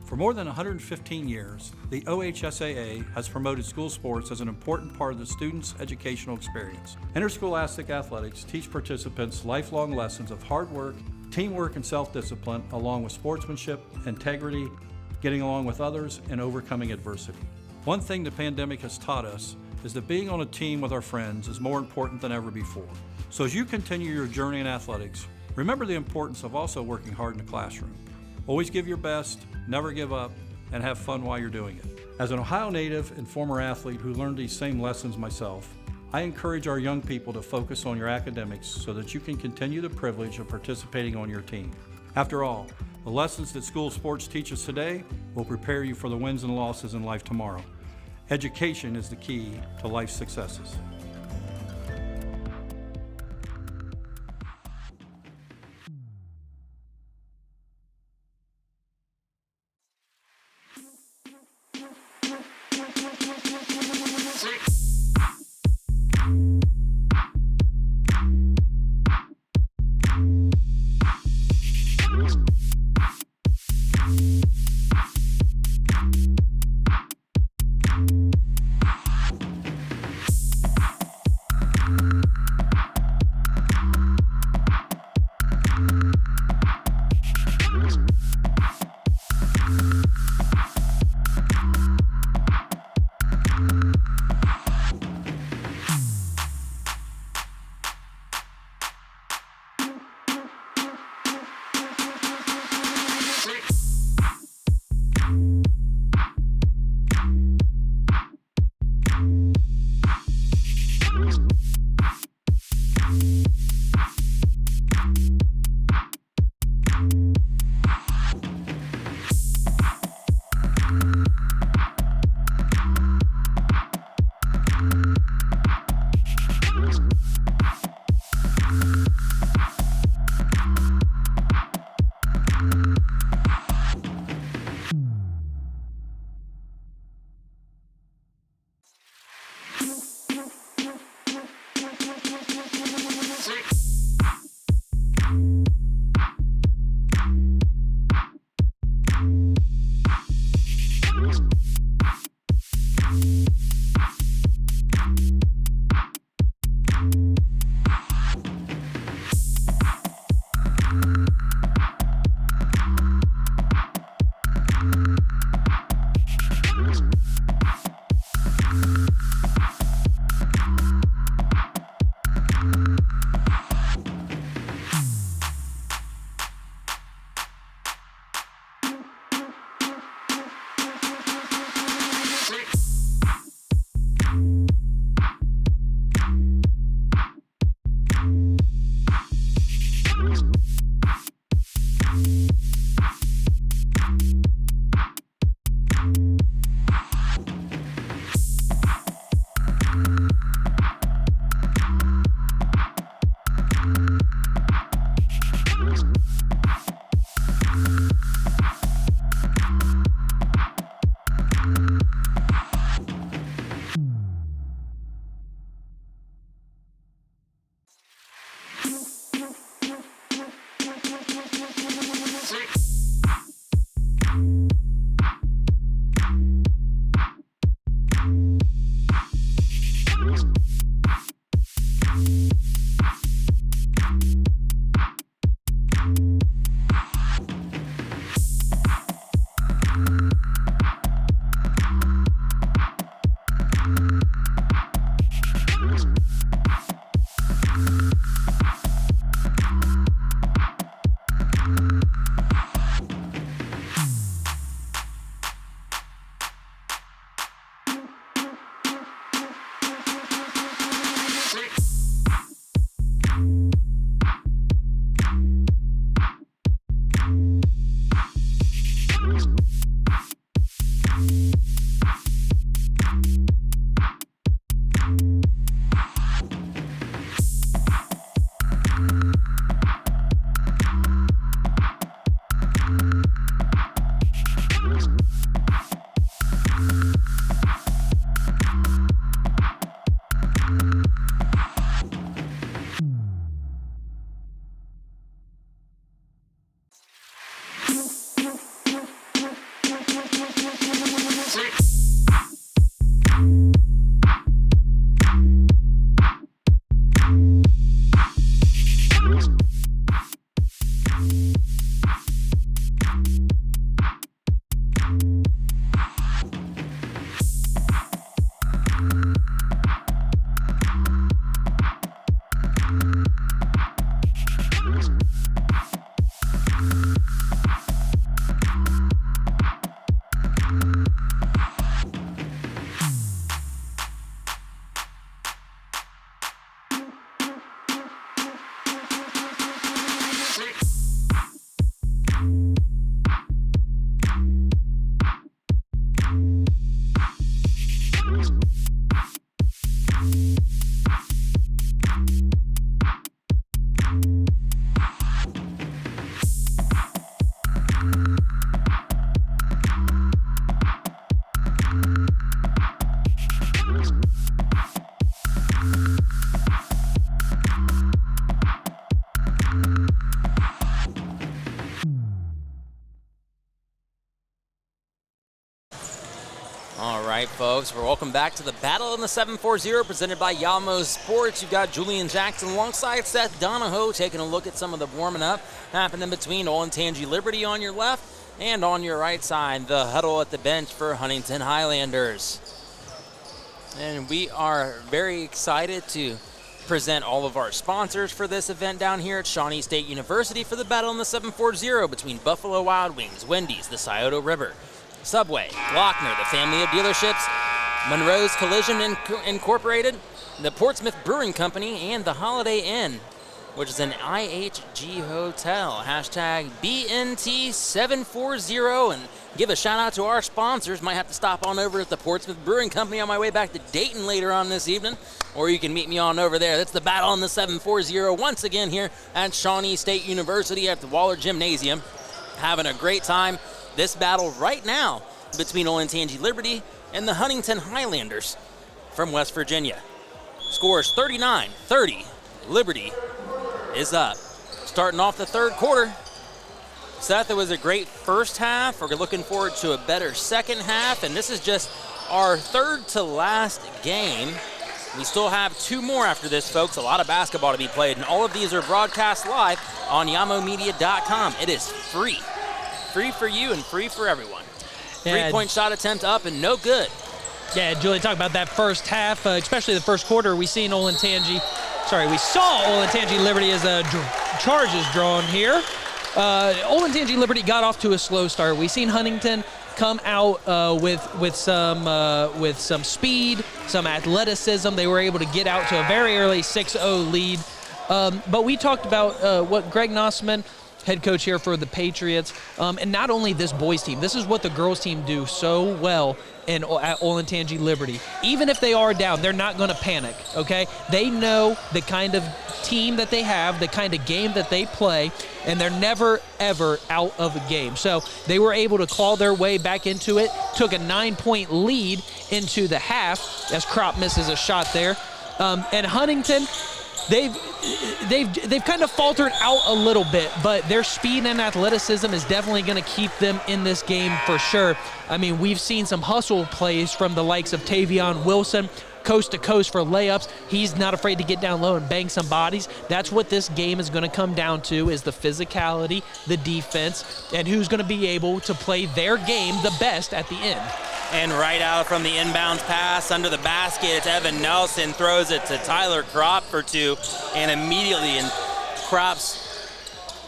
For more than 115 years, the OHSAA has promoted school sports as an important part of the student's educational experience. Interscholastic athletics teach participants lifelong lessons of hard work, teamwork, and self-discipline, along with sportsmanship, integrity, getting along with others, and overcoming adversity. One thing the pandemic has taught us is that being on a team with our friends is more important than ever before. So as you continue your journey in athletics, remember the importance of also working hard in the classroom. Always give your best, never give up, and have fun while you're doing it. As an Ohio native and former athlete who learned these same lessons myself, I encourage our young people to focus on your academics so that you can continue the privilege of participating on your team. After all, the lessons that school sports teach us today will prepare you for the wins and losses in life tomorrow. Education is the key to life's successes. right, folks, we're welcome back to the Battle in the 740 presented by Yamo Sports. You've got Julian Jackson alongside Seth Donahoe taking a look at some of the warming up happening between Olentangy Liberty on your left and on your right side, the huddle at the bench for Huntington Highlanders. And we are very excited to present all of our sponsors for this event down here at Shawnee State University for the Battle in the 740 between Buffalo Wild Wings, Wendy's, the Scioto River, Subway, Glockner, the family of dealerships, Monroe's Collision Incorporated, the Portsmouth Brewing Company, and the Holiday Inn, which is an IHG hotel. Hashtag BNT740, and give a shout out to our sponsors. Might have to stop on over at the Portsmouth Brewing Company on my way back to Dayton later on this evening, or you can meet me on over there. That's the Battle on the 740 once again here at Shawnee State University at the Waller Gymnasium. Having a great time. This battle right now between Olentangy Liberty and the Huntington Highlanders from West Virginia. Scores 39-30. Liberty is up. Starting off the third quarter. Seth, it was a great first half. We're looking forward to a better second half, and this is just our third to last game. We still have two more after this, folks. A lot of basketball to be played, and all of these are broadcast live on yamomedia.com. It is free. Free for you and free for everyone. Yeah. Three-point shot attempt up and no good. Yeah, Julie, talk about that first half, especially the first quarter. We saw Olentangy Liberty as charges drawn here. Olentangy Liberty got off to a slow start. We seen Huntington come out with some speed, some athleticism. They were able to get out to a very early 6-0 lead. But we talked about what Greg Nossman, head coach here for the Patriots, and not only this boys team. This is what the girls team do so well at Olentangy Liberty. Even if they are down, they're not going to panic, okay? They know the kind of team that they have, the kind of game that they play, and they're never, ever out of a game. So they were able to claw their way back into it, took a 9-point lead into the half as Kropp misses a shot there. And Huntington, they've kind of faltered out a little bit, but their speed and athleticism is definitely going to keep them in this game for sure. I mean, we've seen some hustle plays from the likes of Tavion Wilson, coast to coast for layups. He's not afraid to get down low and bang some bodies. That's what this game is going to come down to, is the physicality, the defense, and who's going to be able to play their game the best at the end. And right out from the inbounds pass under the basket, it's Evan Nelson, throws it to Tyler Kropp for two, and immediately, and Kropp's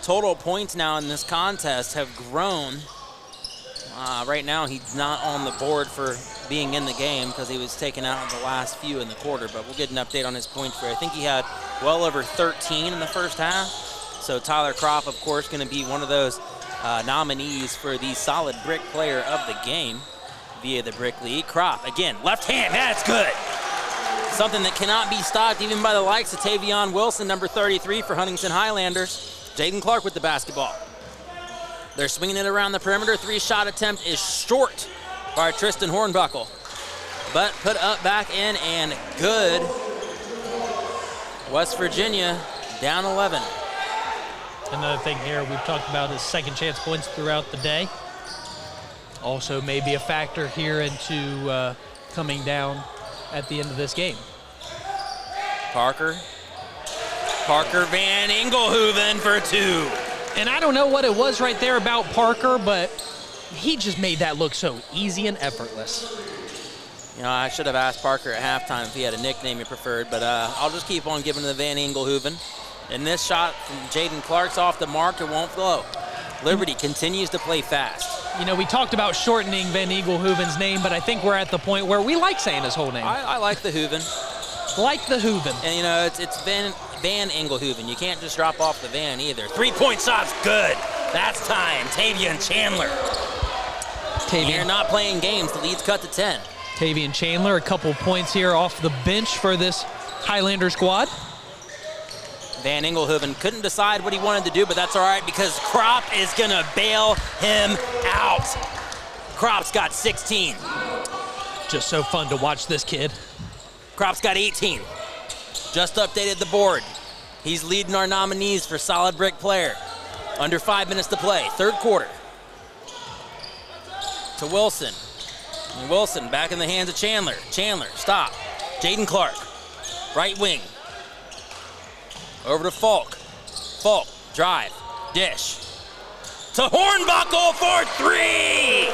total points now in this contest have grown. Right now, he's not on the board for being in the game because he was taken out in the last few in the quarter, but we'll get an update on his points for you. I think he had well over 13 in the first half. So Tyler Kropp, of course, going to be one of those nominees for the solid brick player of the game via the Brick League. Kropp, again, left hand, that's good. Something that cannot be stopped even by the likes of Tavion Wilson, number 33 for Huntington Highlanders. Jaden Clark with the basketball. They're swinging it around the perimeter. Three-shot attempt is short by Tristan Hornbuckle. But put up back in and good. West Virginia down 11. Another thing here we've talked about is second chance points throughout the day. Also may be a factor here into coming down at the end of this game. Parker Van Engelhoven for two. And I don't know what it was right there about Parker, but he just made that look so easy and effortless. You know, I should have asked Parker at halftime if he had a nickname he preferred, but I'll just keep on giving to the Van Engelhoven. And this shot from Jaden Clark's off the mark, it won't flow. Liberty continues to play fast. You know, we talked about shortening Van Engelhoven's name, but I think we're at the point where we like saying his whole name. I like the Hooven. Like the Hooven. And, you know, it's Van Engelhoven. You can't just drop off the Van either. Three-point shot's good. That's time. Tavion Chandler. You're not playing games. The lead's cut to 10. Tavion Chandler, a couple points here off the bench for this Highlander squad. Van Engelhoven couldn't decide what he wanted to do, but that's all right because Kropp is going to bail him out. Kropp's got 16. Just so fun to watch this kid. Kropp's got 18. Just updated the board. He's leading our nominees for solid brick player. Under 5 minutes to play, third quarter. To Wilson. And Wilson back in the hands of Chandler. Chandler, stop. Jaden Clark, right wing. Over to Falk. Falk, drive, dish. To Hornbuckle for 3!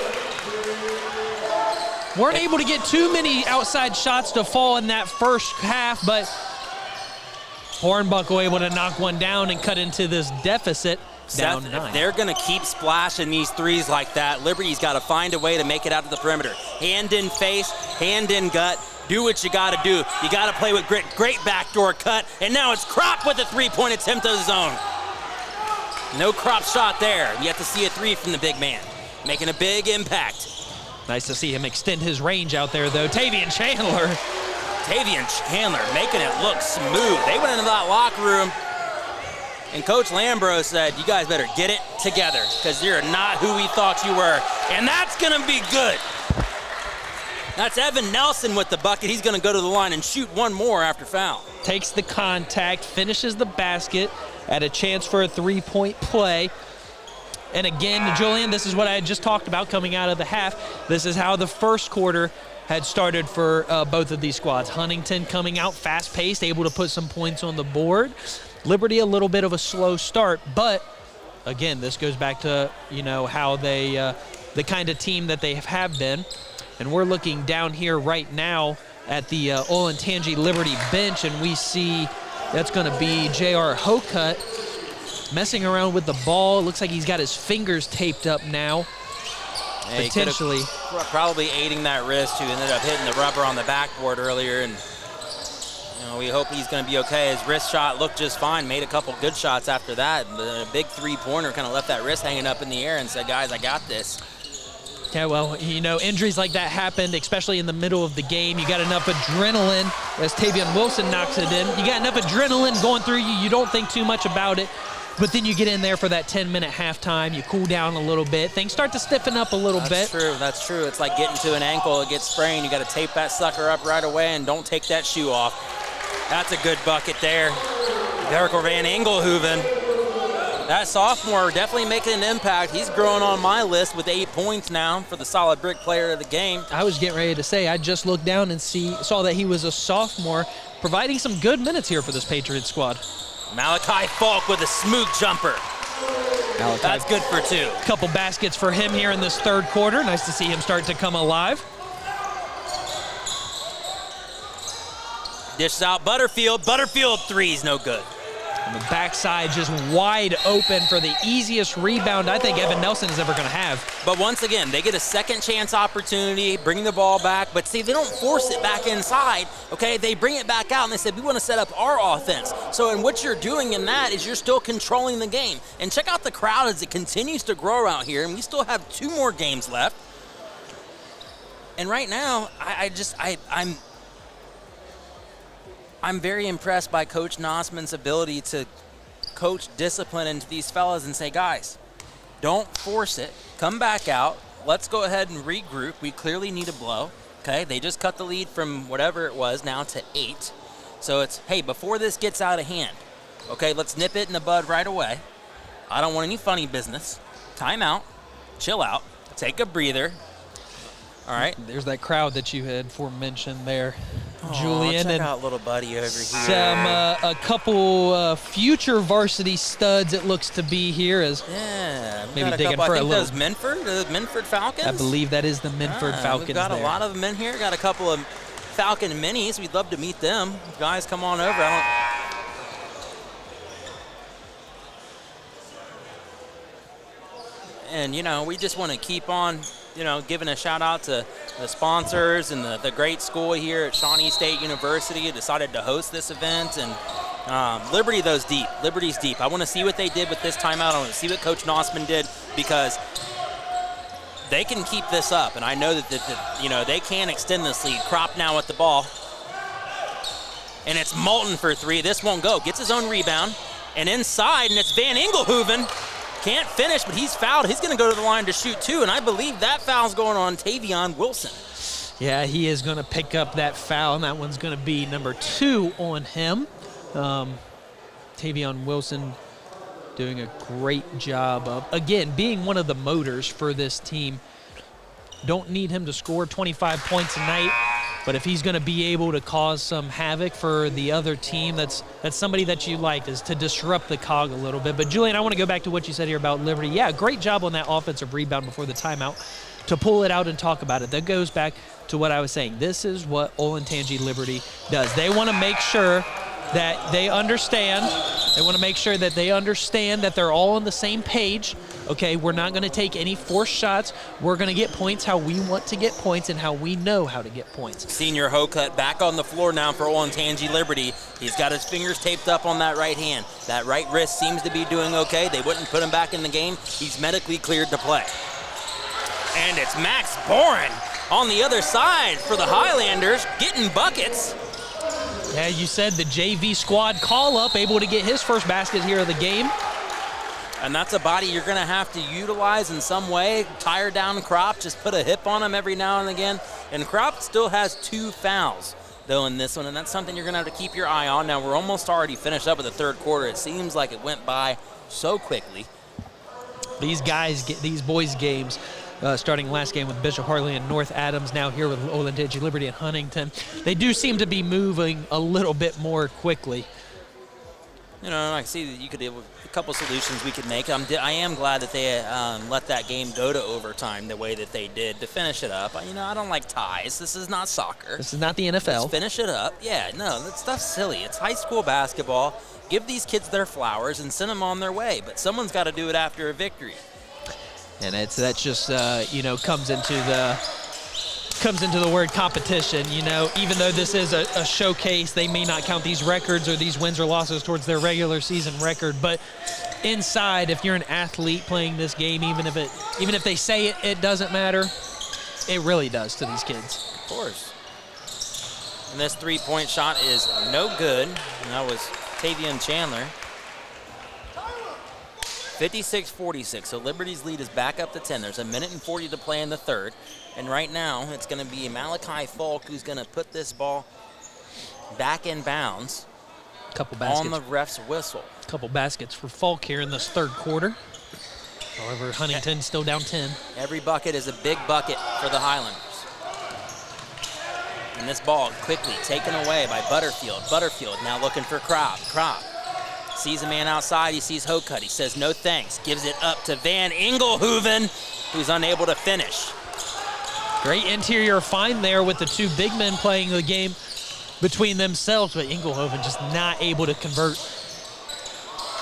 Weren't able to get too many outside shots to fall in that first half, but Hornbuckle able to knock one down and cut into this deficit. Down Seth, 9. if they're going to keep splashing these threes like that, Liberty's got to find a way to make it out to the perimeter. Hand in face, hand in gut. Do what you got to do. You got to play with grit. Great backdoor cut. And now it's Crop with a three-point attempt to the zone. No Crop shot there. You have to see a 3 from the big man, making a big impact. Nice to see him extend his range out there, though. Tavian Chandler. Tavian Chandler making it look smooth. They went into that locker room, and Coach Lambro said, you guys better get it together because you're not who we thought you were. And that's going to be good. That's Evan Nelson with the bucket. He's going to go to the line and shoot one more after foul. Takes the contact, finishes the basket at a chance for a three-point play. And again, Julian, this is what I had just talked about coming out of the half. This is how the first quarter had started for both of these squads. Huntington coming out fast-paced, able to put some points on the board. Liberty a little bit of a slow start, but again, this goes back to, you know, how they, the kind of team that they have been. And we're looking down here right now at the Olentangy Liberty bench, and we see that's going to be J.R. Hokut messing around with the ball. It looks like he's got his fingers taped up now. Yeah, potentially. Probably aiding that wrist, who ended up hitting the rubber on the backboard earlier. And you know, we hope he's going to be okay. His wrist shot looked just fine. Made a couple good shots after that. But a big three-pointer kind of left that wrist hanging up in the air and said, guys, I got this. Yeah, well, you know, injuries like that happened, especially in the middle of the game. You got enough adrenaline, as Tavian Wilson knocks it in. You got enough adrenaline going through you. You don't think too much about it. But then you get in there for that 10-minute halftime. You cool down a little bit. Things start to stiffen up a little bit. That's true. It's like getting to an ankle. It gets sprained. You got to tape that sucker up right away and don't take that shoe off. That's a good bucket there. Derek Van Engelhoven. That sophomore definitely making an impact. He's growing on my list with 8 points now for the solid brick player of the game. I was getting ready to say, I just looked down and saw that he was a sophomore, providing some good minutes here for this Patriots squad. Malachi Falk with a smooth jumper. That's good for 2. A couple baskets for him here in this third quarter. Nice to see him start to come alive. Dishes out Butterfield. Butterfield three's no good. And the backside just wide open for the easiest rebound I think Evan Nelson is ever going to have. But once again, they get a second chance opportunity, bring the ball back, but see, they don't force it back inside, okay? They bring it back out and they said, we want to set up our offense. So in what you're doing in that is you're still controlling the game. And check out the crowd as it continues to grow out here, and we still have 2 more games left. And right now, I'm very impressed by Coach Nosman's ability to coach discipline into these fellas and say, guys, don't force it. Come back out. Let's go ahead and regroup. We clearly need a blow. Okay, they just cut the lead from whatever it was now to 8. So it's, hey, before this gets out of hand, okay, let's nip it in the bud right away. I don't want any funny business. Time out. Chill out. Take a breather. All right. There's that crowd that you had aforementioned there, Julian. Check and out little buddy over here. A couple future varsity studs it looks to be here as maybe digging for a little. Those Minford Falcons? I believe that is the Minford Falcons. We've got a lot of them in here. Got a couple of Falcon minis. We'd love to meet them. Guys, come on over. And, you know, we just want to keep on, you know, giving a shout out to the sponsors and the great school here at Shawnee State University who decided to host this event. And Liberty's deep. I want to see what they did with this timeout. I want to see what Coach Nosman did because they can keep this up. And I know that, you know, they can extend this lead. Crop now with the ball. And it's Moulton for 3. This won't go. Gets his own rebound. And inside, and it's Van Engelhoven. Can't finish, but he's fouled. He's going to go to the line to shoot 2, and I believe that foul's going on Tavion Wilson. Yeah, he is going to pick up that foul, and that one's going to be number 2 on him. Tavion Wilson doing a great job of, again, being one of the motors for this team. don't need him to score 25 points a night, but if he's going to be able to cause some havoc for the other team, that's somebody that you like, is to disrupt the cog a little bit. But Julian, I want to go back to what you said here about Liberty. Yeah, great job on that offensive rebound before the timeout to pull it out and talk about it. That goes back to what I was saying. This is what Olentangy Liberty does. They want to make sure that they understand. They want to make sure that they understand that they're all on the same page. Okay, we're not going to take any forced shots. We're going to get points how we want to get points and how we know how to get points. Senior Hokut back on the floor now for Olentangy Liberty. He's got his fingers taped up on that right hand. That right wrist seems to be doing okay. They wouldn't put him back in the game. He's medically cleared to play. And it's Max Boren on the other side for the Highlanders, getting buckets. Yeah, you said the JV squad call-up, able to get his first basket here of the game. And that's a body you're going to have to utilize in some way. Tire down Crop, just put a hip on him every now and again. And Crop still has 2 fouls, though, in this one, and that's something you're going to have to keep your eye on. Now, we're almost already finished up with the third quarter. It seems like it went by so quickly. These boys' games, starting last game with Bishop Hartley and North Adams, now here with Olentangy Liberty and Huntington, they do seem to be moving a little bit more quickly. You know, I see that you could have a couple solutions we could make. I am glad that they let that game go to overtime the way that they did to finish it up. You know, I don't like ties. This is not soccer. This is not the NFL. Let's finish it up. Yeah, no, that stuff's silly. It's high school basketball. Give these kids their flowers and send them on their way. But someone's got to do it after a victory. And that just comes into the word competition. You know, even though this is a showcase, they may not count these records or these wins or losses towards their regular season record. But inside, if you're an athlete playing this game, even if they say it doesn't matter, it really does to these kids. Of course. And this three-point shot is no good. And that was Tavion Chandler. 56-46, so Liberty's lead is back up to 10. There's 1:40 to play in the third. And right now, it's going to be Malachi Falk who's going to put this ball back in bounds. Couple baskets on the ref's whistle. Couple baskets for Falk here in this third quarter. However, Huntington still down 10. Every bucket is a big bucket for the Highlanders. And this ball quickly taken away by Butterfield. Butterfield now looking for Crop. Crop sees a man outside. He sees Hokut. He says no thanks. Gives it up to Van Engelhoven, who's unable to finish. Great interior find there with the two big men playing the game between themselves, but Engelhoven just not able to convert.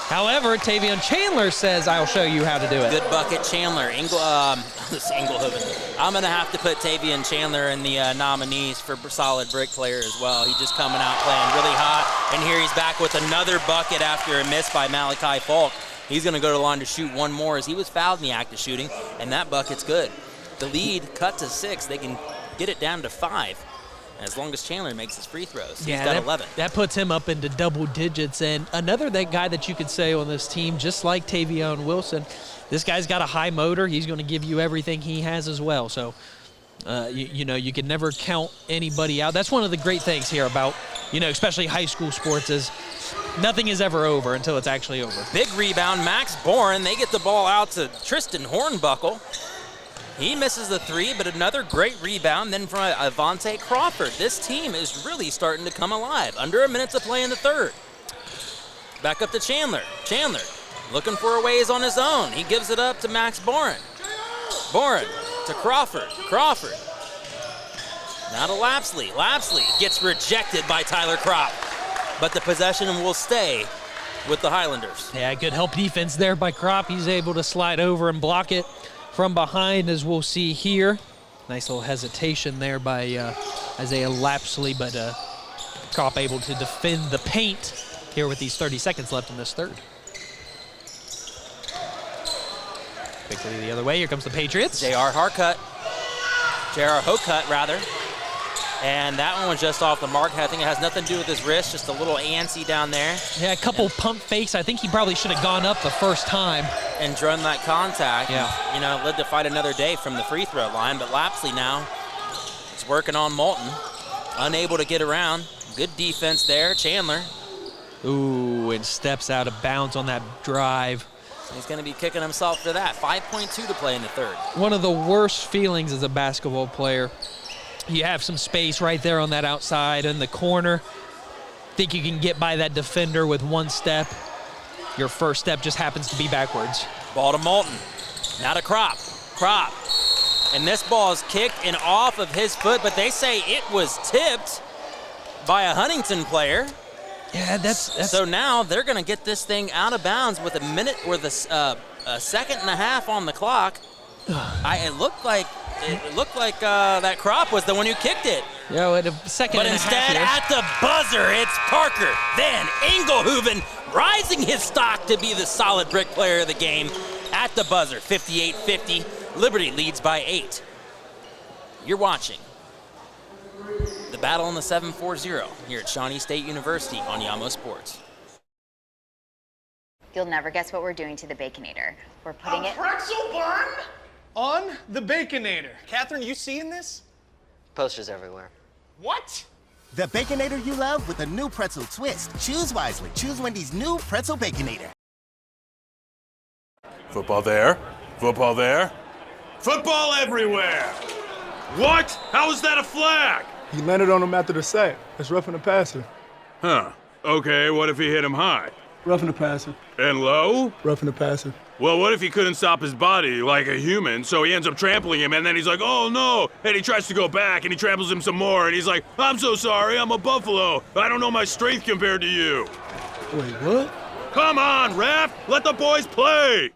However, Tavion Chandler says, I'll show you how to do it. Good bucket, Chandler. Engelhoven. I'm going to have to put Tavion Chandler in the nominees for solid brick player as well. He's just coming out playing really hot. And here he's back with another bucket after a miss by Malachi Falk. He's going to go to the line to shoot one more as he was fouled in the act of shooting, and that bucket's good. The lead cut to 6. They can get it down to 5. As long as Chandler makes his free throws. He's got 11. That puts him up into double digits. And another guy that you could say on this team, just like Tavion Wilson, this guy's got a high motor. He's going to give you everything he has as well. So, you can never count anybody out. That's one of the great things here about, especially high school sports is nothing is ever over until it's actually over. Big rebound, Max Boren. They get the ball out to Tristan Hornbuckle. He misses the 3, but another great rebound then from Avante Crawford. This team is really starting to come alive. Under a minute to play in the third. Back up to Chandler. Chandler looking for a ways on his own. He gives it up to Max Boren. Boren to Crawford. Crawford. Now to Lapsley. Lapsley gets rejected by Tyler Crop. But the possession will stay with the Highlanders. Yeah, good help defense there by Crop. He's able to slide over and block it from behind, as we'll see here. Nice little hesitation there by Isaiah Lapsley, but Crop able to defend the paint here with these 30 seconds left in this third. Quickly the other way, here comes the Patriots. J.R. Hokut, rather. And that one was just off the mark. I think it has nothing to do with his wrist, just a little antsy down there. Yeah, a couple pump fakes. I think he probably should have gone up the first time. And drawn that contact. Yeah. And, led to fight another day from the free throw line. But Lapsley now is working on Moulton. Unable to get around. Good defense there. Chandler. Ooh, and steps out of bounds on that drive. He's going to be kicking himself for that. 5.2 to play in the third. One of the worst feelings as a basketball player. You have some space right there on that outside in the corner. Think you can get by that defender with one step. Your first step just happens to be backwards. Ball to Moulton. Now to Crop. Crop. And this ball is kicked and off of his foot, but they say it was tipped by a Huntington player. Yeah, that's so now they're going to get this thing out of bounds with a minute or a second and a half on the clock. It looked like that Crop was the one who kicked it. Yeah, with a second but and a instead, half at the buzzer, it's Parker Van Engelhoven rising his stock to be the solid brick player of the game at the buzzer. 58-50. Liberty leads by 8. You're watching the battle in the 7-4-0 here at Shawnee State University on Yamo Sports. You'll never guess what we're doing to the Baconator. We're putting it pretzel bun on the Baconator. Catherine, you seeing this? Posters everywhere. What? The Baconator you love with a new pretzel twist. Choose wisely. Choose Wendy's new pretzel Baconator. Football there. Football there. Football everywhere! What? How is that a flag? He landed on him after the sack. That's roughing the passer. Huh. Okay, what if he hit him high? Roughing the passer. And low? Roughing the passer. Well, what if he couldn't stop his body like a human, so he ends up trampling him, and then he's like, oh no, and he tries to go back, and he tramples him some more, and he's like, I'm so sorry, I'm a buffalo. I don't know my strength compared to you. Wait, what? Come on, ref! Let the boys play!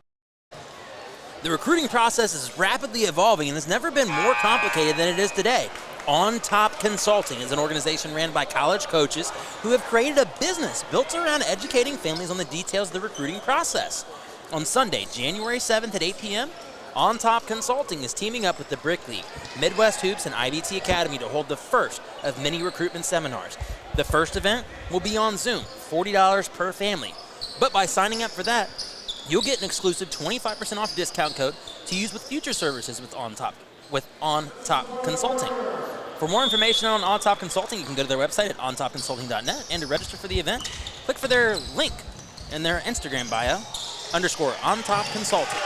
The recruiting process is rapidly evolving and has never been more complicated than it is today. On Top Consulting is an organization ran by college coaches who have created a business built around educating families on the details of the recruiting process. On Sunday, January 7th at 8 p.m., On Top Consulting is teaming up with the Brick League, Midwest Hoops, and IBT Academy to hold the first of many recruitment seminars. The first event will be on Zoom, $40 per family. But by signing up for that, you'll get an exclusive 25% off discount code to use with future services with On Top Consulting. For more information on On Top Consulting, you can go to their website at ontopconsulting.net, and to register for the event, click for their link in their Instagram bio, _On Top Consulting.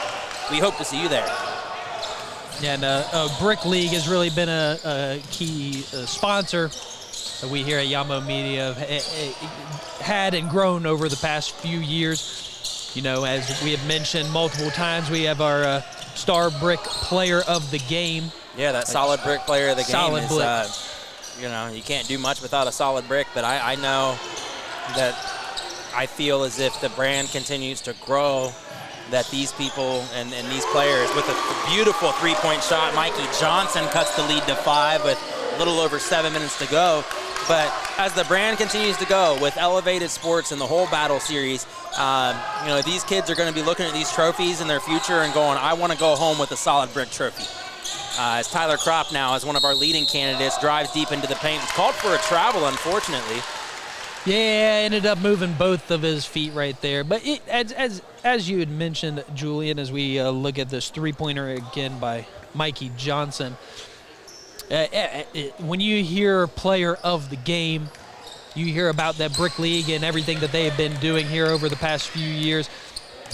We hope to see you there. Yeah, and Brick League has really been a key sponsor that we here at Yamo Media have had and grown over the past few years. You know, as we have mentioned multiple times, we have our star brick player of the game. Yeah, that solid brick player of the game solid is, you know, you can't do much without a solid brick, but I know that I feel as if the brand continues to grow, that these people and these players, with a beautiful three-point shot, Mikey Johnson cuts the lead to 5 with a little over 7 minutes to go. But as the brand continues to go with Elevated Sports and the whole Battle Series, you know, these kids are going to be looking at these trophies in their future and going, I want to go home with a solid brick trophy. As Tyler Kropp now, as one of our leading candidates, drives deep into the paint. It's called for a travel, unfortunately. Yeah, ended up moving both of his feet right there. But as you had mentioned, Julian, as we look at this three-pointer again by Mikey Johnson, when you hear player of the game, you hear about that Brick League and everything that they have been doing here over the past few years.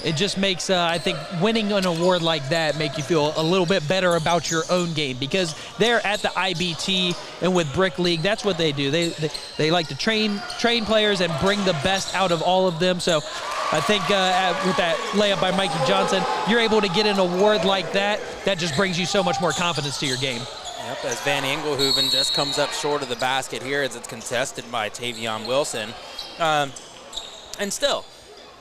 It just makes, I think, winning an award like that make you feel a little bit better about your own game, because they're at the IBT and with Brick League, that's what they do. They like to train players and bring the best out of all of them. So I think with that layup by Mikey Johnson, you're able to get an award like that. That just brings you so much more confidence to your game. Yep, as Van Engelhoven just comes up short of the basket here as it's contested by Tavion Wilson. And still,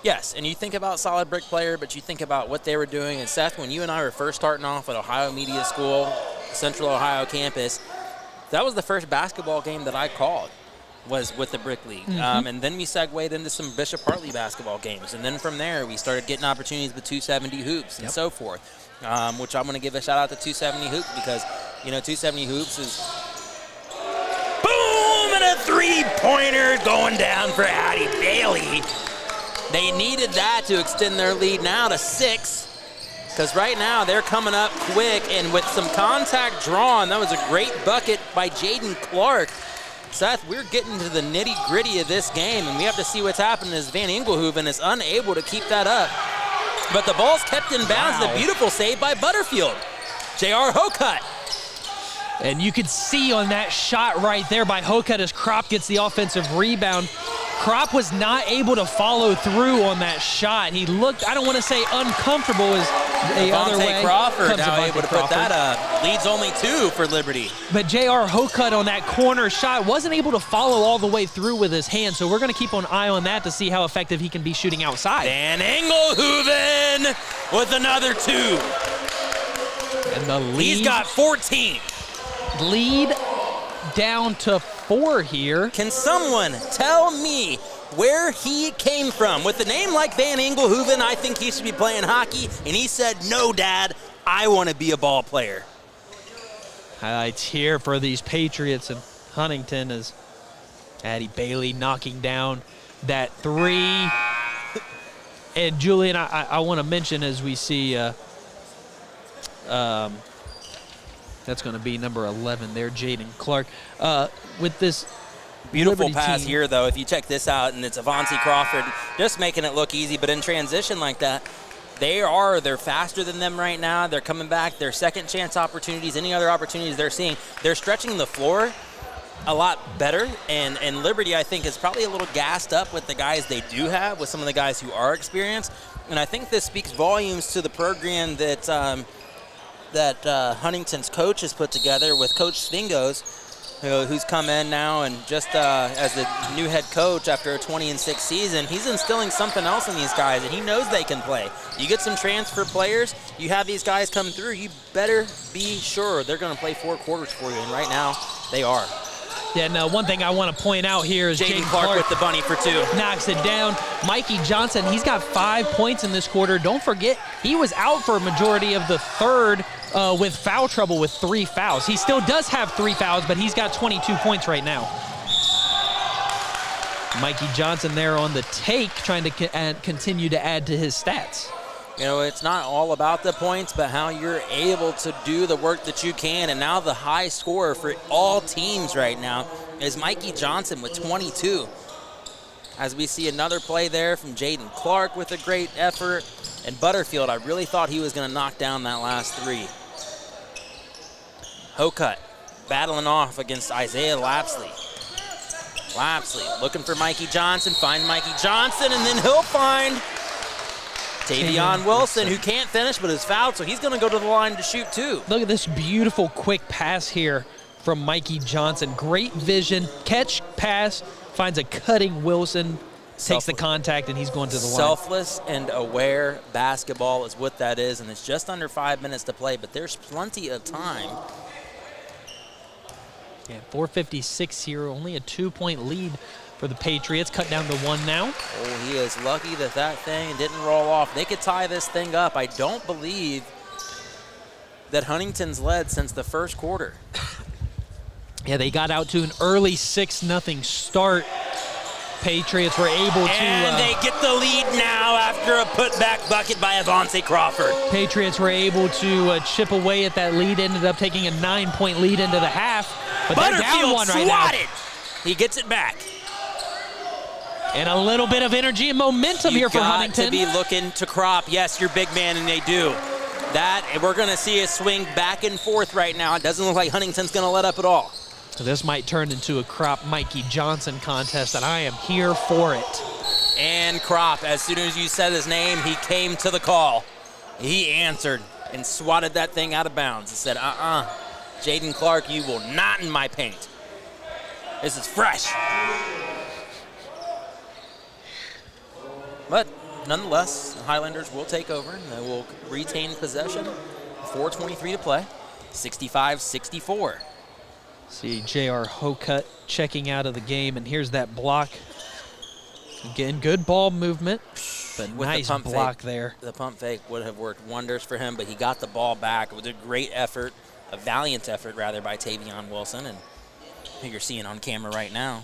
yes, and you think about solid brick player, but you think about what they were doing. And Seth, when you and I were first starting off at Ohio Media School, Central Ohio campus, that was the first basketball game that I called, was with the Brick League. Mm-hmm. And then we segued into some Bishop Hartley basketball games. And then from there, we started getting opportunities with 270 Hoops and so forth, which I'm going to give a shout out to 270 Hoops, because, you know, 270 Hoops is boom, and a three-pointer going down for Addie Bailey. They needed that to extend their lead now to 6, because right now they're coming up quick, and with some contact drawn, that was a great bucket by Jaden Clark. Seth, we're getting to the nitty-gritty of this game, and we have to see what's happening as Van Engelhoven is unable to keep that up. but the ball's kept in bounds. Wow. The beautiful save by Butterfield. J.R. Hokut. And you could see on that shot right there by Hokut as Kropp gets the offensive rebound. Kropp was not able to follow through on that shot. He looked, I don't want to say uncomfortable as the other way. Crawford now Devontae able to Crawford. put that up. Leads only 2 for Liberty. But J.R. Hokut on that corner shot wasn't able to follow all the way through with his hand, so we're going to keep an eye on that to see how effective he can be shooting outside. Van Engelhoven with another 2. And the lead. He's got 14. Lead down to 4 here. Can someone tell me where he came from? With a name like Van Engelhoven, I think he should be playing hockey, and he said, no, Dad, I want to be a ball player. Highlights here for these Patriots and Huntington as Addie Bailey knocking down that 3. And Julian, I want to mention as we see, that's going to be number 11 there, Jaden Clark. With this Beautiful Liberty pass team. here, though. If you check this out, and it's Avonte Crawford just making it look easy, but in transition like that, they're faster than them right now. They're coming back. Their second chance opportunities, any other opportunities they're seeing, they're stretching the floor a lot better. And Liberty, I think, is probably a little gassed up with the guys they do have, with some of the guys who are experienced. And I think this speaks volumes to the program that Huntington's coach has put together with Coach Svingos, who's come in now and just as the new head coach after a 20-6 season, he's instilling something else in these guys, and he knows they can play. You get some transfer players, you have these guys come through, you better be sure they're going to play 4 quarters for you, and right now they are. Yeah, and one thing I want to point out here is Jaden Jaden Clark with the bunny for 2. knocks it down. Mikey Johnson, he's got 5 points in this quarter. Don't forget, he was out for a majority of the third with foul trouble with 3 fouls. He still does have 3 fouls, but he's got 22 points right now. Mikey Johnson there on the take, trying to continue to add to his stats. You know, it's not all about the points, but how you're able to do the work that you can. And now the high scorer for all teams right now is Mikey Johnson with 22. As we see another play there from Jaden Clark with a great effort. And Butterfield, I really thought he was going to knock down that last 3. Hokut battling off against Isaiah Lapsley. Lapsley looking for Mikey Johnson, find Mikey Johnson, and then he'll find Tavion Wilson, who can't finish but is fouled, so he's going to go to the line to shoot 2. Look at this beautiful quick pass here from Mikey Johnson. Great vision, catch, pass, finds a cutting Wilson, takes the contact, and he's going to the line. Selfless and aware basketball is what that is, and it's just under 5 minutes to play, but there's plenty of time. Yeah, 4:56 here, only a 2-point lead for the Patriots, cut down to 1 now. Oh, he is lucky that thing didn't roll off. They could tie this thing up. I don't believe that Huntington's led since the first quarter. Yeah, they got out to an early 6-0 start. Patriots were able to... And they get the lead now after a putback bucket by Avonte Crawford. Patriots were able to chip away at that lead, ended up taking a 9-point lead into the half. But they're down 1 right now. Swatted. He gets it back. And a little bit of energy and momentum here for Huntington. You've got to be looking to Kropp. Yes, you're big man, and they do. And we're going to see a swing back and forth right now. It doesn't look like Huntington's going to let up at all. So this might turn into a Kropp Mikey Johnson contest, and I am here for it. And Kropp, as soon as you said his name, he came to the call. He answered and swatted that thing out of bounds. He said, Jaden Clark, you will not in my paint. This is fresh. But nonetheless, the Highlanders will take over, and they will retain possession. 4:23 to play, 65-64. See J.R. Hokut checking out of the game, and here's that block. Again, good ball movement, but With nice the pump block fake, there. The pump fake would have worked wonders for him, but he got the ball back with a great effort, a valiant effort, rather, by Tavion Wilson, and who you're seeing on camera right now,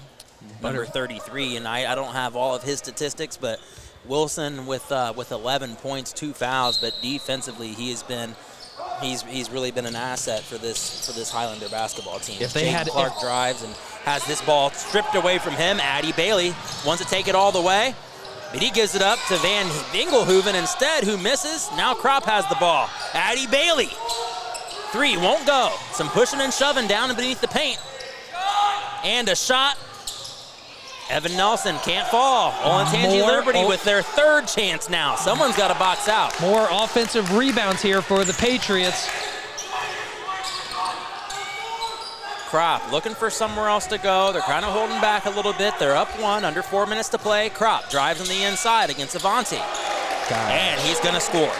number 33, and I don't have all of his statistics, but Wilson with 11 points, 2 fouls, but defensively he's really been an asset for this Highlander basketball team. If they Jaden Clark drives and has this ball stripped away from him. Addie Bailey wants to take it all the way. But he gives it up to Van Engelhoven instead, who misses. Now Kropp has the ball. Addie Bailey. 3 won't go. Some pushing and shoving down beneath the paint. And a shot. Evan Nelson can't fall. Olentangy Liberty with their 3rd chance now. Someone's got to box out. More offensive rebounds here for the Patriots. Kropp looking for somewhere else to go. They're kind of holding back a little bit. They're up 1, under 4 minutes to play. Kropp drives on the inside against Avanti. And he's going to score.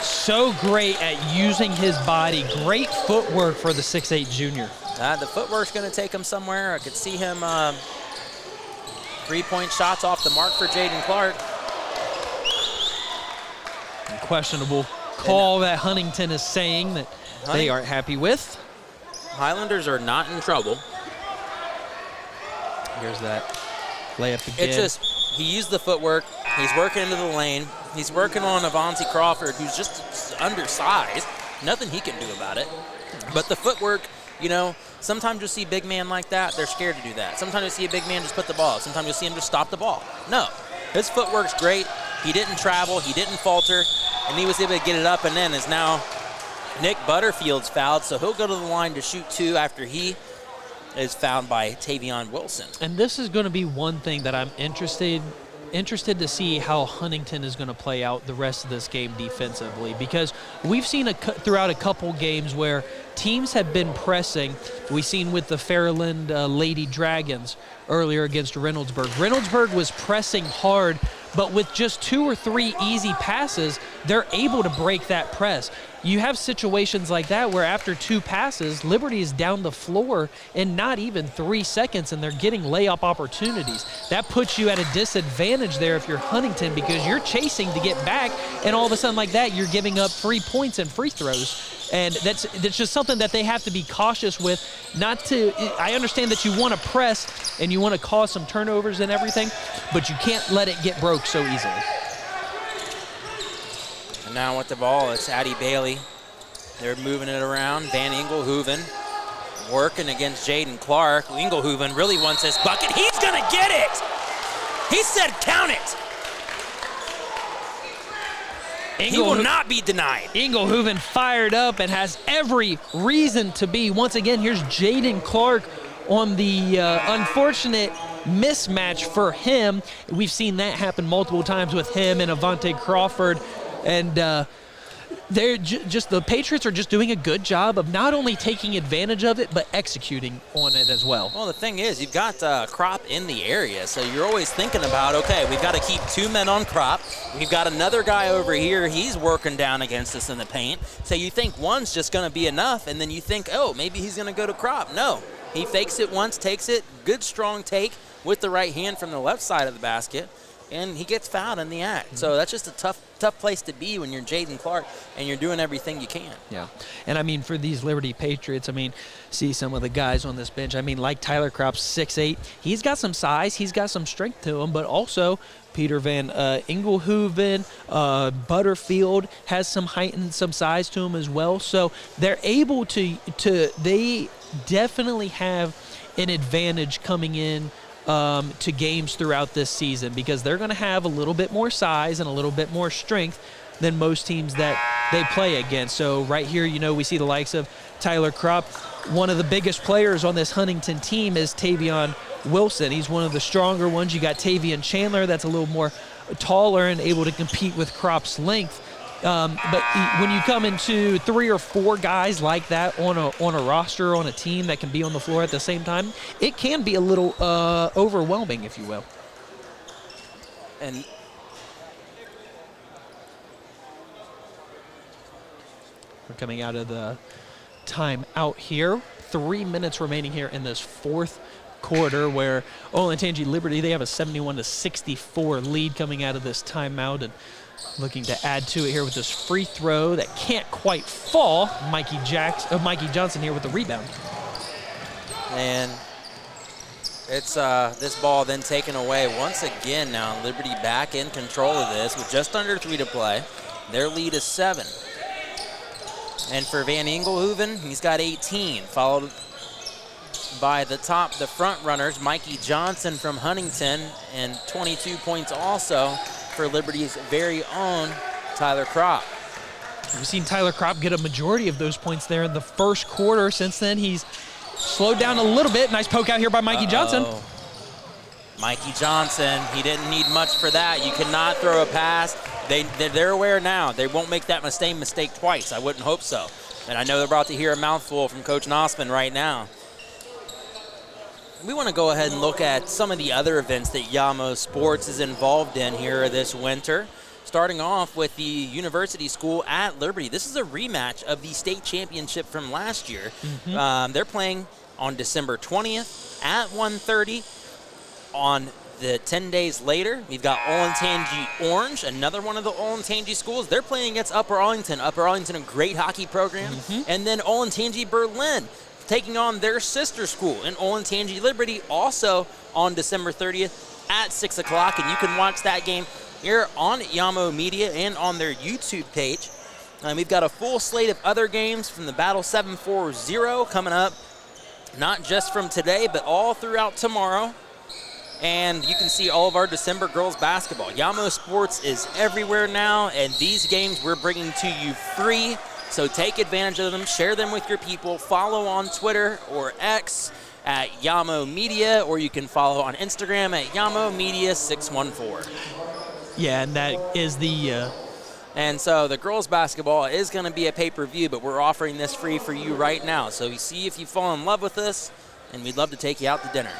So great at using his body. Great footwork for the 6'8 junior. The footwork's going to take him somewhere. I could see him 3-point shots off the mark for Jaden Clark. Questionable call that Huntington is saying that they aren't happy with. Highlanders are not in trouble. Here's that layup again. It's just, he used the footwork. He's working into the lane. He's working on Avanti Crawford, who's just undersized. Nothing he can do about it. But the footwork, you know, sometimes you'll see a big man like that, they're scared to do that. Sometimes you'll see a big man just put the ball up. Sometimes you'll see him just stop the ball. No, his footwork's great. He didn't travel, he didn't falter, and he was able to get it up and in. Is now Nick Butterfield's fouled, so he'll go to the line to shoot 2 after he is fouled by Tavion Wilson. And this is going to be one thing that I'm interested to see how Huntington is going to play out the rest of this game defensively, because we've seen throughout a couple games where teams have been pressing. We've seen with the Fairland Lady Dragons earlier against Reynoldsburg. Reynoldsburg was pressing hard, but with just 2 or 3 easy passes, they're able to break that press. You have situations like that where after 2 passes, Liberty is down the floor in not even 3 seconds, and they're getting layup opportunities. That puts you at a disadvantage there if you're Huntington, because you're chasing to get back, and all of a sudden like that, you're giving up 3 points and free throws. And that's just something that they have to be cautious with. I understand that you want to press and you want to cause some turnovers and everything, but you can't let it get broke so easily. And now with the ball, it's Addie Bailey. They're moving it around. Van Engelhoven working against Jaden Clark. Engelhoven really wants this bucket. He's going to get it. He said count it. He will not be denied. Engelhoven fired up and has every reason to be. Once again, here's Jaden Clark on the unfortunate mismatch for him. We've seen that happen multiple times with him and Avanti Crawford. And they're the Patriots are just doing a good job of not only taking advantage of it, but executing on it as well. Well, the thing is, you've got Kropp in the area, so you're always thinking about, okay, we've got to keep 2 men on Kropp. We've got another guy over here. He's working down against us in the paint. So you think one's just going to be enough, and then you think, oh, maybe he's going to go to Kropp. No, he fakes it once, takes it, good strong take with the right hand from the left side of the basket, and he gets fouled in the act. So that's just a tough place to be when you're Jaden Clark and you're doing everything you can. Yeah, and I mean, for these Liberty Patriots, I mean, see some of the guys on this bench. I mean, like Tyler Kropp, 6'8". He's got some size. He's got some strength to him, but also Peter Van Engelhoven, Butterfield has some height and some size to him as well. So they're able they definitely have an advantage coming in to games throughout this season, because they're going to have a little bit more size and a little bit more strength than most teams that they play against. So right here, you know, we see the likes of Tyler Kropp. One of the biggest players on this Huntington team is Tavion Wilson. He's one of the stronger ones. You got Tavion Chandler, that's a little more taller and able to compete with Kropp's length. But when you come into 3 or 4 guys like that on a roster, on a team that can be on the floor at the same time, it can be a little overwhelming, if you will. And we're coming out of the timeout here. 3 minutes remaining here in this 4th quarter, where Olentangy Liberty, they have a 71-64 lead coming out of this timeout, and looking to add to it here with this free throw that can't quite fall. Mikey Johnson here with the rebound. And it's this ball then taken away once again. Now Liberty back in control of this with just under 3 to play. Their lead is 7. And for Van Engelhoven, he's got 18, followed by the front runners, Mikey Johnson from Huntington, and 22 points also for Liberty's very own Tyler Kropp. We've seen Tyler Kropp get a majority of those points there in the first quarter. Since then, he's slowed down a little bit. Nice poke out here by Mikey Johnson. Mikey Johnson, he didn't need much for that. You cannot throw a pass. They're aware now. They won't make that mistake twice. I wouldn't hope so. And I know they're about to hear a mouthful from Coach Nossman right now. We want to go ahead and look at some of the other events that Yamo Sports is involved in here this winter. Starting off with the University School at Liberty. This is a rematch of the state championship from last year. They're playing on December 20th at 1:30. On the 10 days later, we've got Olentangy Orange, another one of the Olentangy schools. They're playing against Upper Arlington. Upper Arlington, a great hockey program. And then Olentangy Berlin taking on their sister school in Olentangy Liberty, also on December 30th at 6 o'clock. And you can watch that game here on Yamo Media and on their YouTube page. We've got a full slate of other games from the Battle 740 coming up, not just from today, but all throughout tomorrow. And you can see all of our December girls basketball. Yamo Sports is everywhere now, and these games we're bringing to you free. So take advantage of them, share them with your people, follow on Twitter or X at Yamo Media, or you can follow on Instagram at Yamo Media 614. Yeah, and that is the... And so the girls basketball is going to be a pay-per-view, but we're offering this free for you right now. So you see if you fall in love with us, and we'd love to take you out to dinner.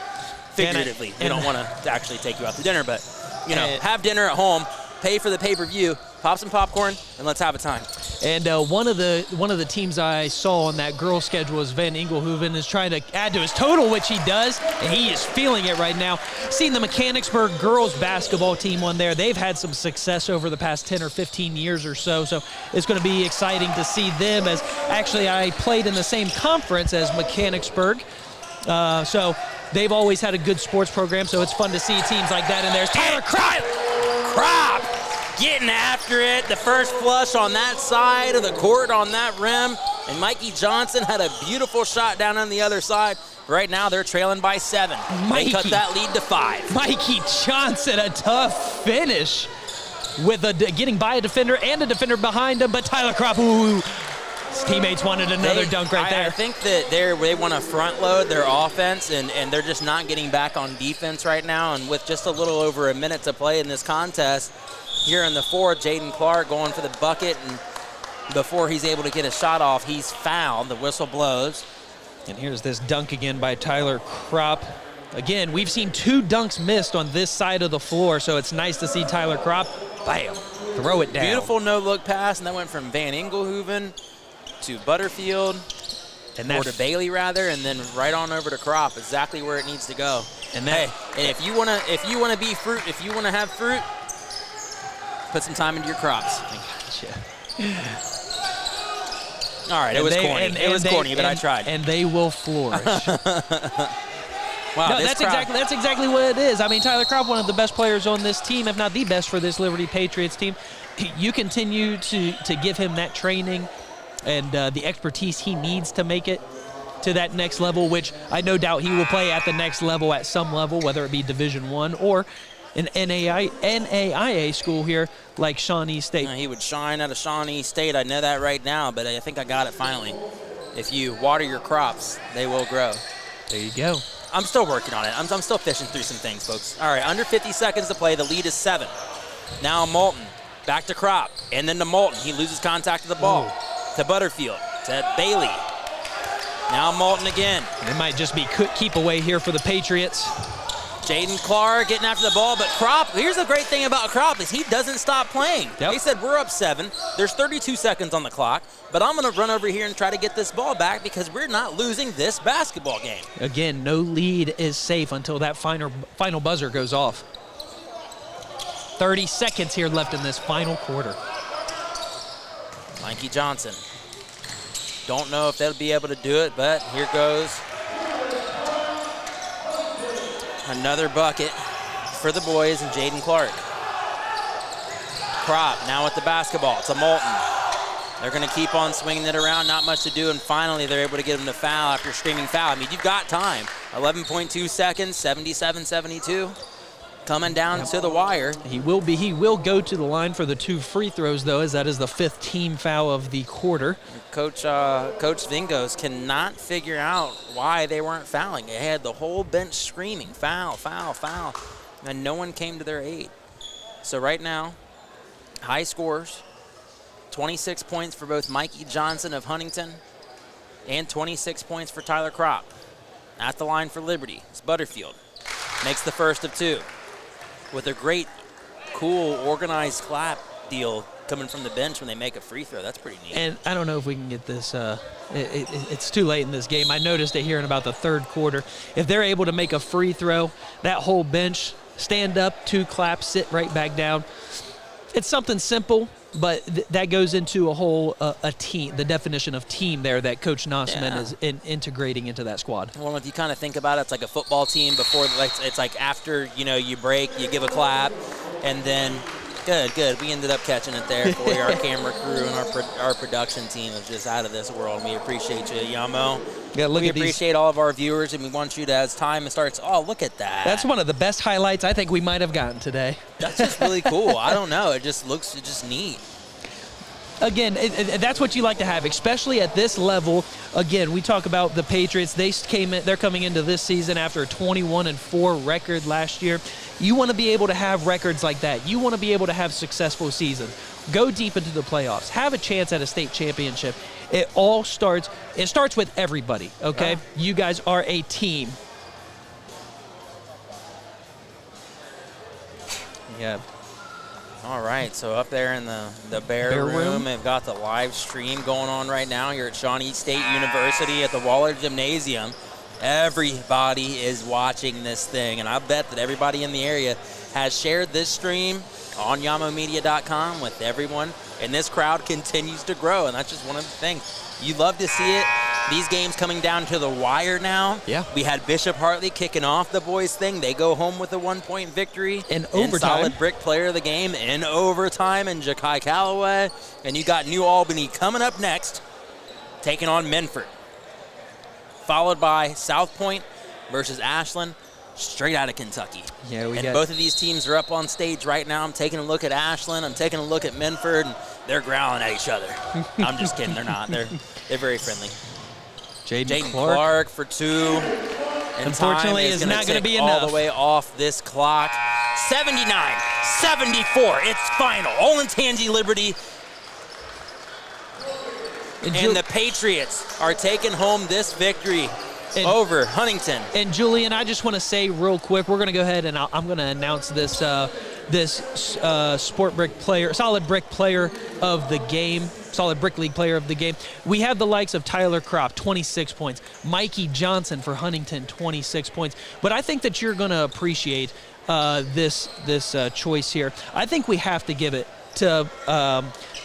Figuratively, we don't want to actually take you out to dinner, but, you know, have dinner at home, pay for the pay-per-view, pop some popcorn, and let's have a time. And one of the teams I saw on that girls schedule is Van Engelhoven is trying to add to his total, which he does, and he is feeling it right now. Seeing the Mechanicsburg girls basketball team on there, they've had some success over the past 10 or 15 years or so, so it's going to be exciting to see them, as actually I played in the same conference as Mechanicsburg, so they've always had a good sports program, so it's fun to see teams like that. And there's Tyler Kropp getting after it. The first flush on that side of the court on that rim. And Mikey Johnson had a beautiful shot down on the other side. Right now they're trailing by 7. They cut that lead to 5. Mikey Johnson, a tough finish with getting by a defender and a defender behind him. But Tyler Kropp, his teammates wanted another dunk right there. I think that they want to front load their offense, and they're just not getting back on defense right now. And with just a little over a minute to play in this contest, here in the fourth, Jaden Clark going for the bucket, and before he's able to get a shot off, he's fouled. The whistle blows. And here's this dunk again by Tyler Kropp. Again, we've seen 2 dunks missed on this side of the floor, so it's nice to see Tyler Kropp, bam, throw it down. Beautiful no-look pass, and that went from Van Engelhoven to Butterfield, or to Bailey rather, and then right on over to Kropp, exactly where it needs to go. And if you wanna be fruit, if you wanna have fruit, put some time into your crops. All right, it was corny. It was corny, but I tried. And they will flourish. Wow, no, that's exactly what it is. I mean, Tyler Kropp, one of the best players on this team, if not the best for this Liberty Patriots team. You continue to give him that training and the expertise he needs to make it to that next level, which I no doubt he will play at the next level at some level, whether it be Division I or an NAIA school here like Shawnee State. He would shine out of Shawnee State. I know that right now, but I think I got it finally. If you water your crops, they will grow. There you go. I'm still working on it. I'm still fishing through some things, folks. All right, under 50 seconds to play. The lead is 7. Now Moulton, back to Kropp, and then to Moulton. He loses contact of the ball. To Butterfield, to Bailey. Now Moulton again. It might just be keep away here for the Patriots. Jaden Clark getting after the ball, but Kropp, here's the great thing about Kropp is he doesn't stop playing. They said we're up 7. There's 32 seconds on the clock, but I'm going to run over here and try to get this ball back because we're not losing this basketball game. Again, no lead is safe until that final buzzer goes off. 30 seconds here left in this final quarter. Mikey Johnson. Don't know if they'll be able to do it, but here goes another bucket for the boys and Jaden Clark. Kropp now with the basketball to Moulton. They're going to keep on swinging it around, not much to do, and finally they're able to get him to foul after screaming foul. I mean, you've got time. 11.2 seconds, 77-72. coming down to the wire. He will go to the line for the 2 free throws, though, as that is the 5th team foul of the quarter. Coach Vingos cannot figure out why they weren't fouling. They had the whole bench screaming, foul, foul, foul, and no one came to their aid. So right now, high scores, 26 points for both Mikey Johnson of Huntington and 26 points for Tyler Kropp. At the line for Liberty, it's Butterfield. Makes the first of 2 with a great, cool, organized clap deal coming from the bench when they make a free throw. That's pretty neat. And I don't know if we can get this. It's too late in this game. I noticed it here in about the 3rd quarter. If they're able to make a free throw, that whole bench, stand up, 2 claps, sit right back down. It's something simple, but that goes into a whole a team, the definition of team there that Coach Nosman is integrating into that squad. Well, if you kind of think about it, it's like a football team before, it's like after, you break, you give a clap, and then good. We ended up catching it there for you. Our camera crew and our production team is just out of this world. We appreciate you, Yamo. Yeah, we appreciate all of our viewers, and we want you to, as time starts, look at that. That's one of the best highlights I think we might have gotten today. That's just really cool. I don't know. It just looks neat. Again, that's what you like to have, especially at this level. Again, we talk about the Patriots. They're coming into this season after a 21-4 record last year. You want to be able to have records like that. You want to be able to have successful seasons. Go deep into the playoffs. Have a chance at a state championship. It starts with everybody, okay? Yeah. You guys are a team. Yeah. All right, so up there in the Bear Room, they've got the live stream going on right now here at Shawnee State University at the Waller Gymnasium. Everybody is watching this thing, and I bet that everybody in the area has shared this stream on YamoMedia.com with everyone, and this crowd continues to grow, and that's just one of the things. You love to see it. These games coming down to the wire now. Yeah. We had Bishop Hartley kicking off the boys thing. They go home with a 1-point victory. In overtime. And solid brick player of the game in overtime, and Ja'Kai Calloway. And you got New Albany coming up next, taking on Menford. Followed by South Point versus Ashland, straight out of Kentucky. Yeah, both of these teams are up on stage right now. I'm taking a look at Ashland. I'm taking a look at Menford, and they're growling at each other. I'm just kidding. They're not. They're very friendly. Jaden Clark for 2. And unfortunately, is not going to be enough. All the way off this clock. 79-74. It's final. Olentangy Liberty. And the Patriots are taking home this victory over Huntington. And Julian, I just want to say real quick, we're going to go ahead and I'm going to announce this solid brick player of the game. Solid Brick League player of the game. We have the likes of Tyler Kropp, 26 points. Mikey Johnson for Huntington, 26 points. But I think that you're going to appreciate this choice here. I think we have to give it to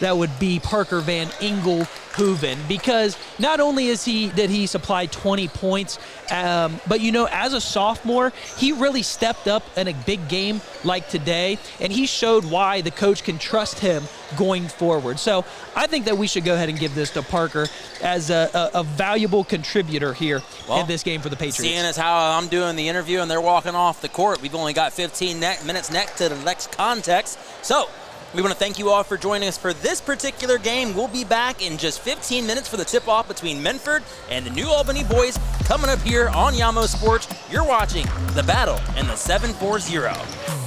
that would be Parker Van Engelhoven, because not only did he supply 20 points, but as a sophomore, he really stepped up in a big game like today, and he showed why the coach can trust him going forward. So I think that we should go ahead and give this to Parker as a valuable contributor here in this game for the Patriots. Seeing as how I'm doing the interview and they're walking off the court, we've only got 15 minutes next to the next context. So we want to thank you all for joining us for this particular game. We'll be back in just 15 minutes for the tip-off between Menford and the New Albany boys coming up here on Yamo Sports. You're watching The Battle in the 740.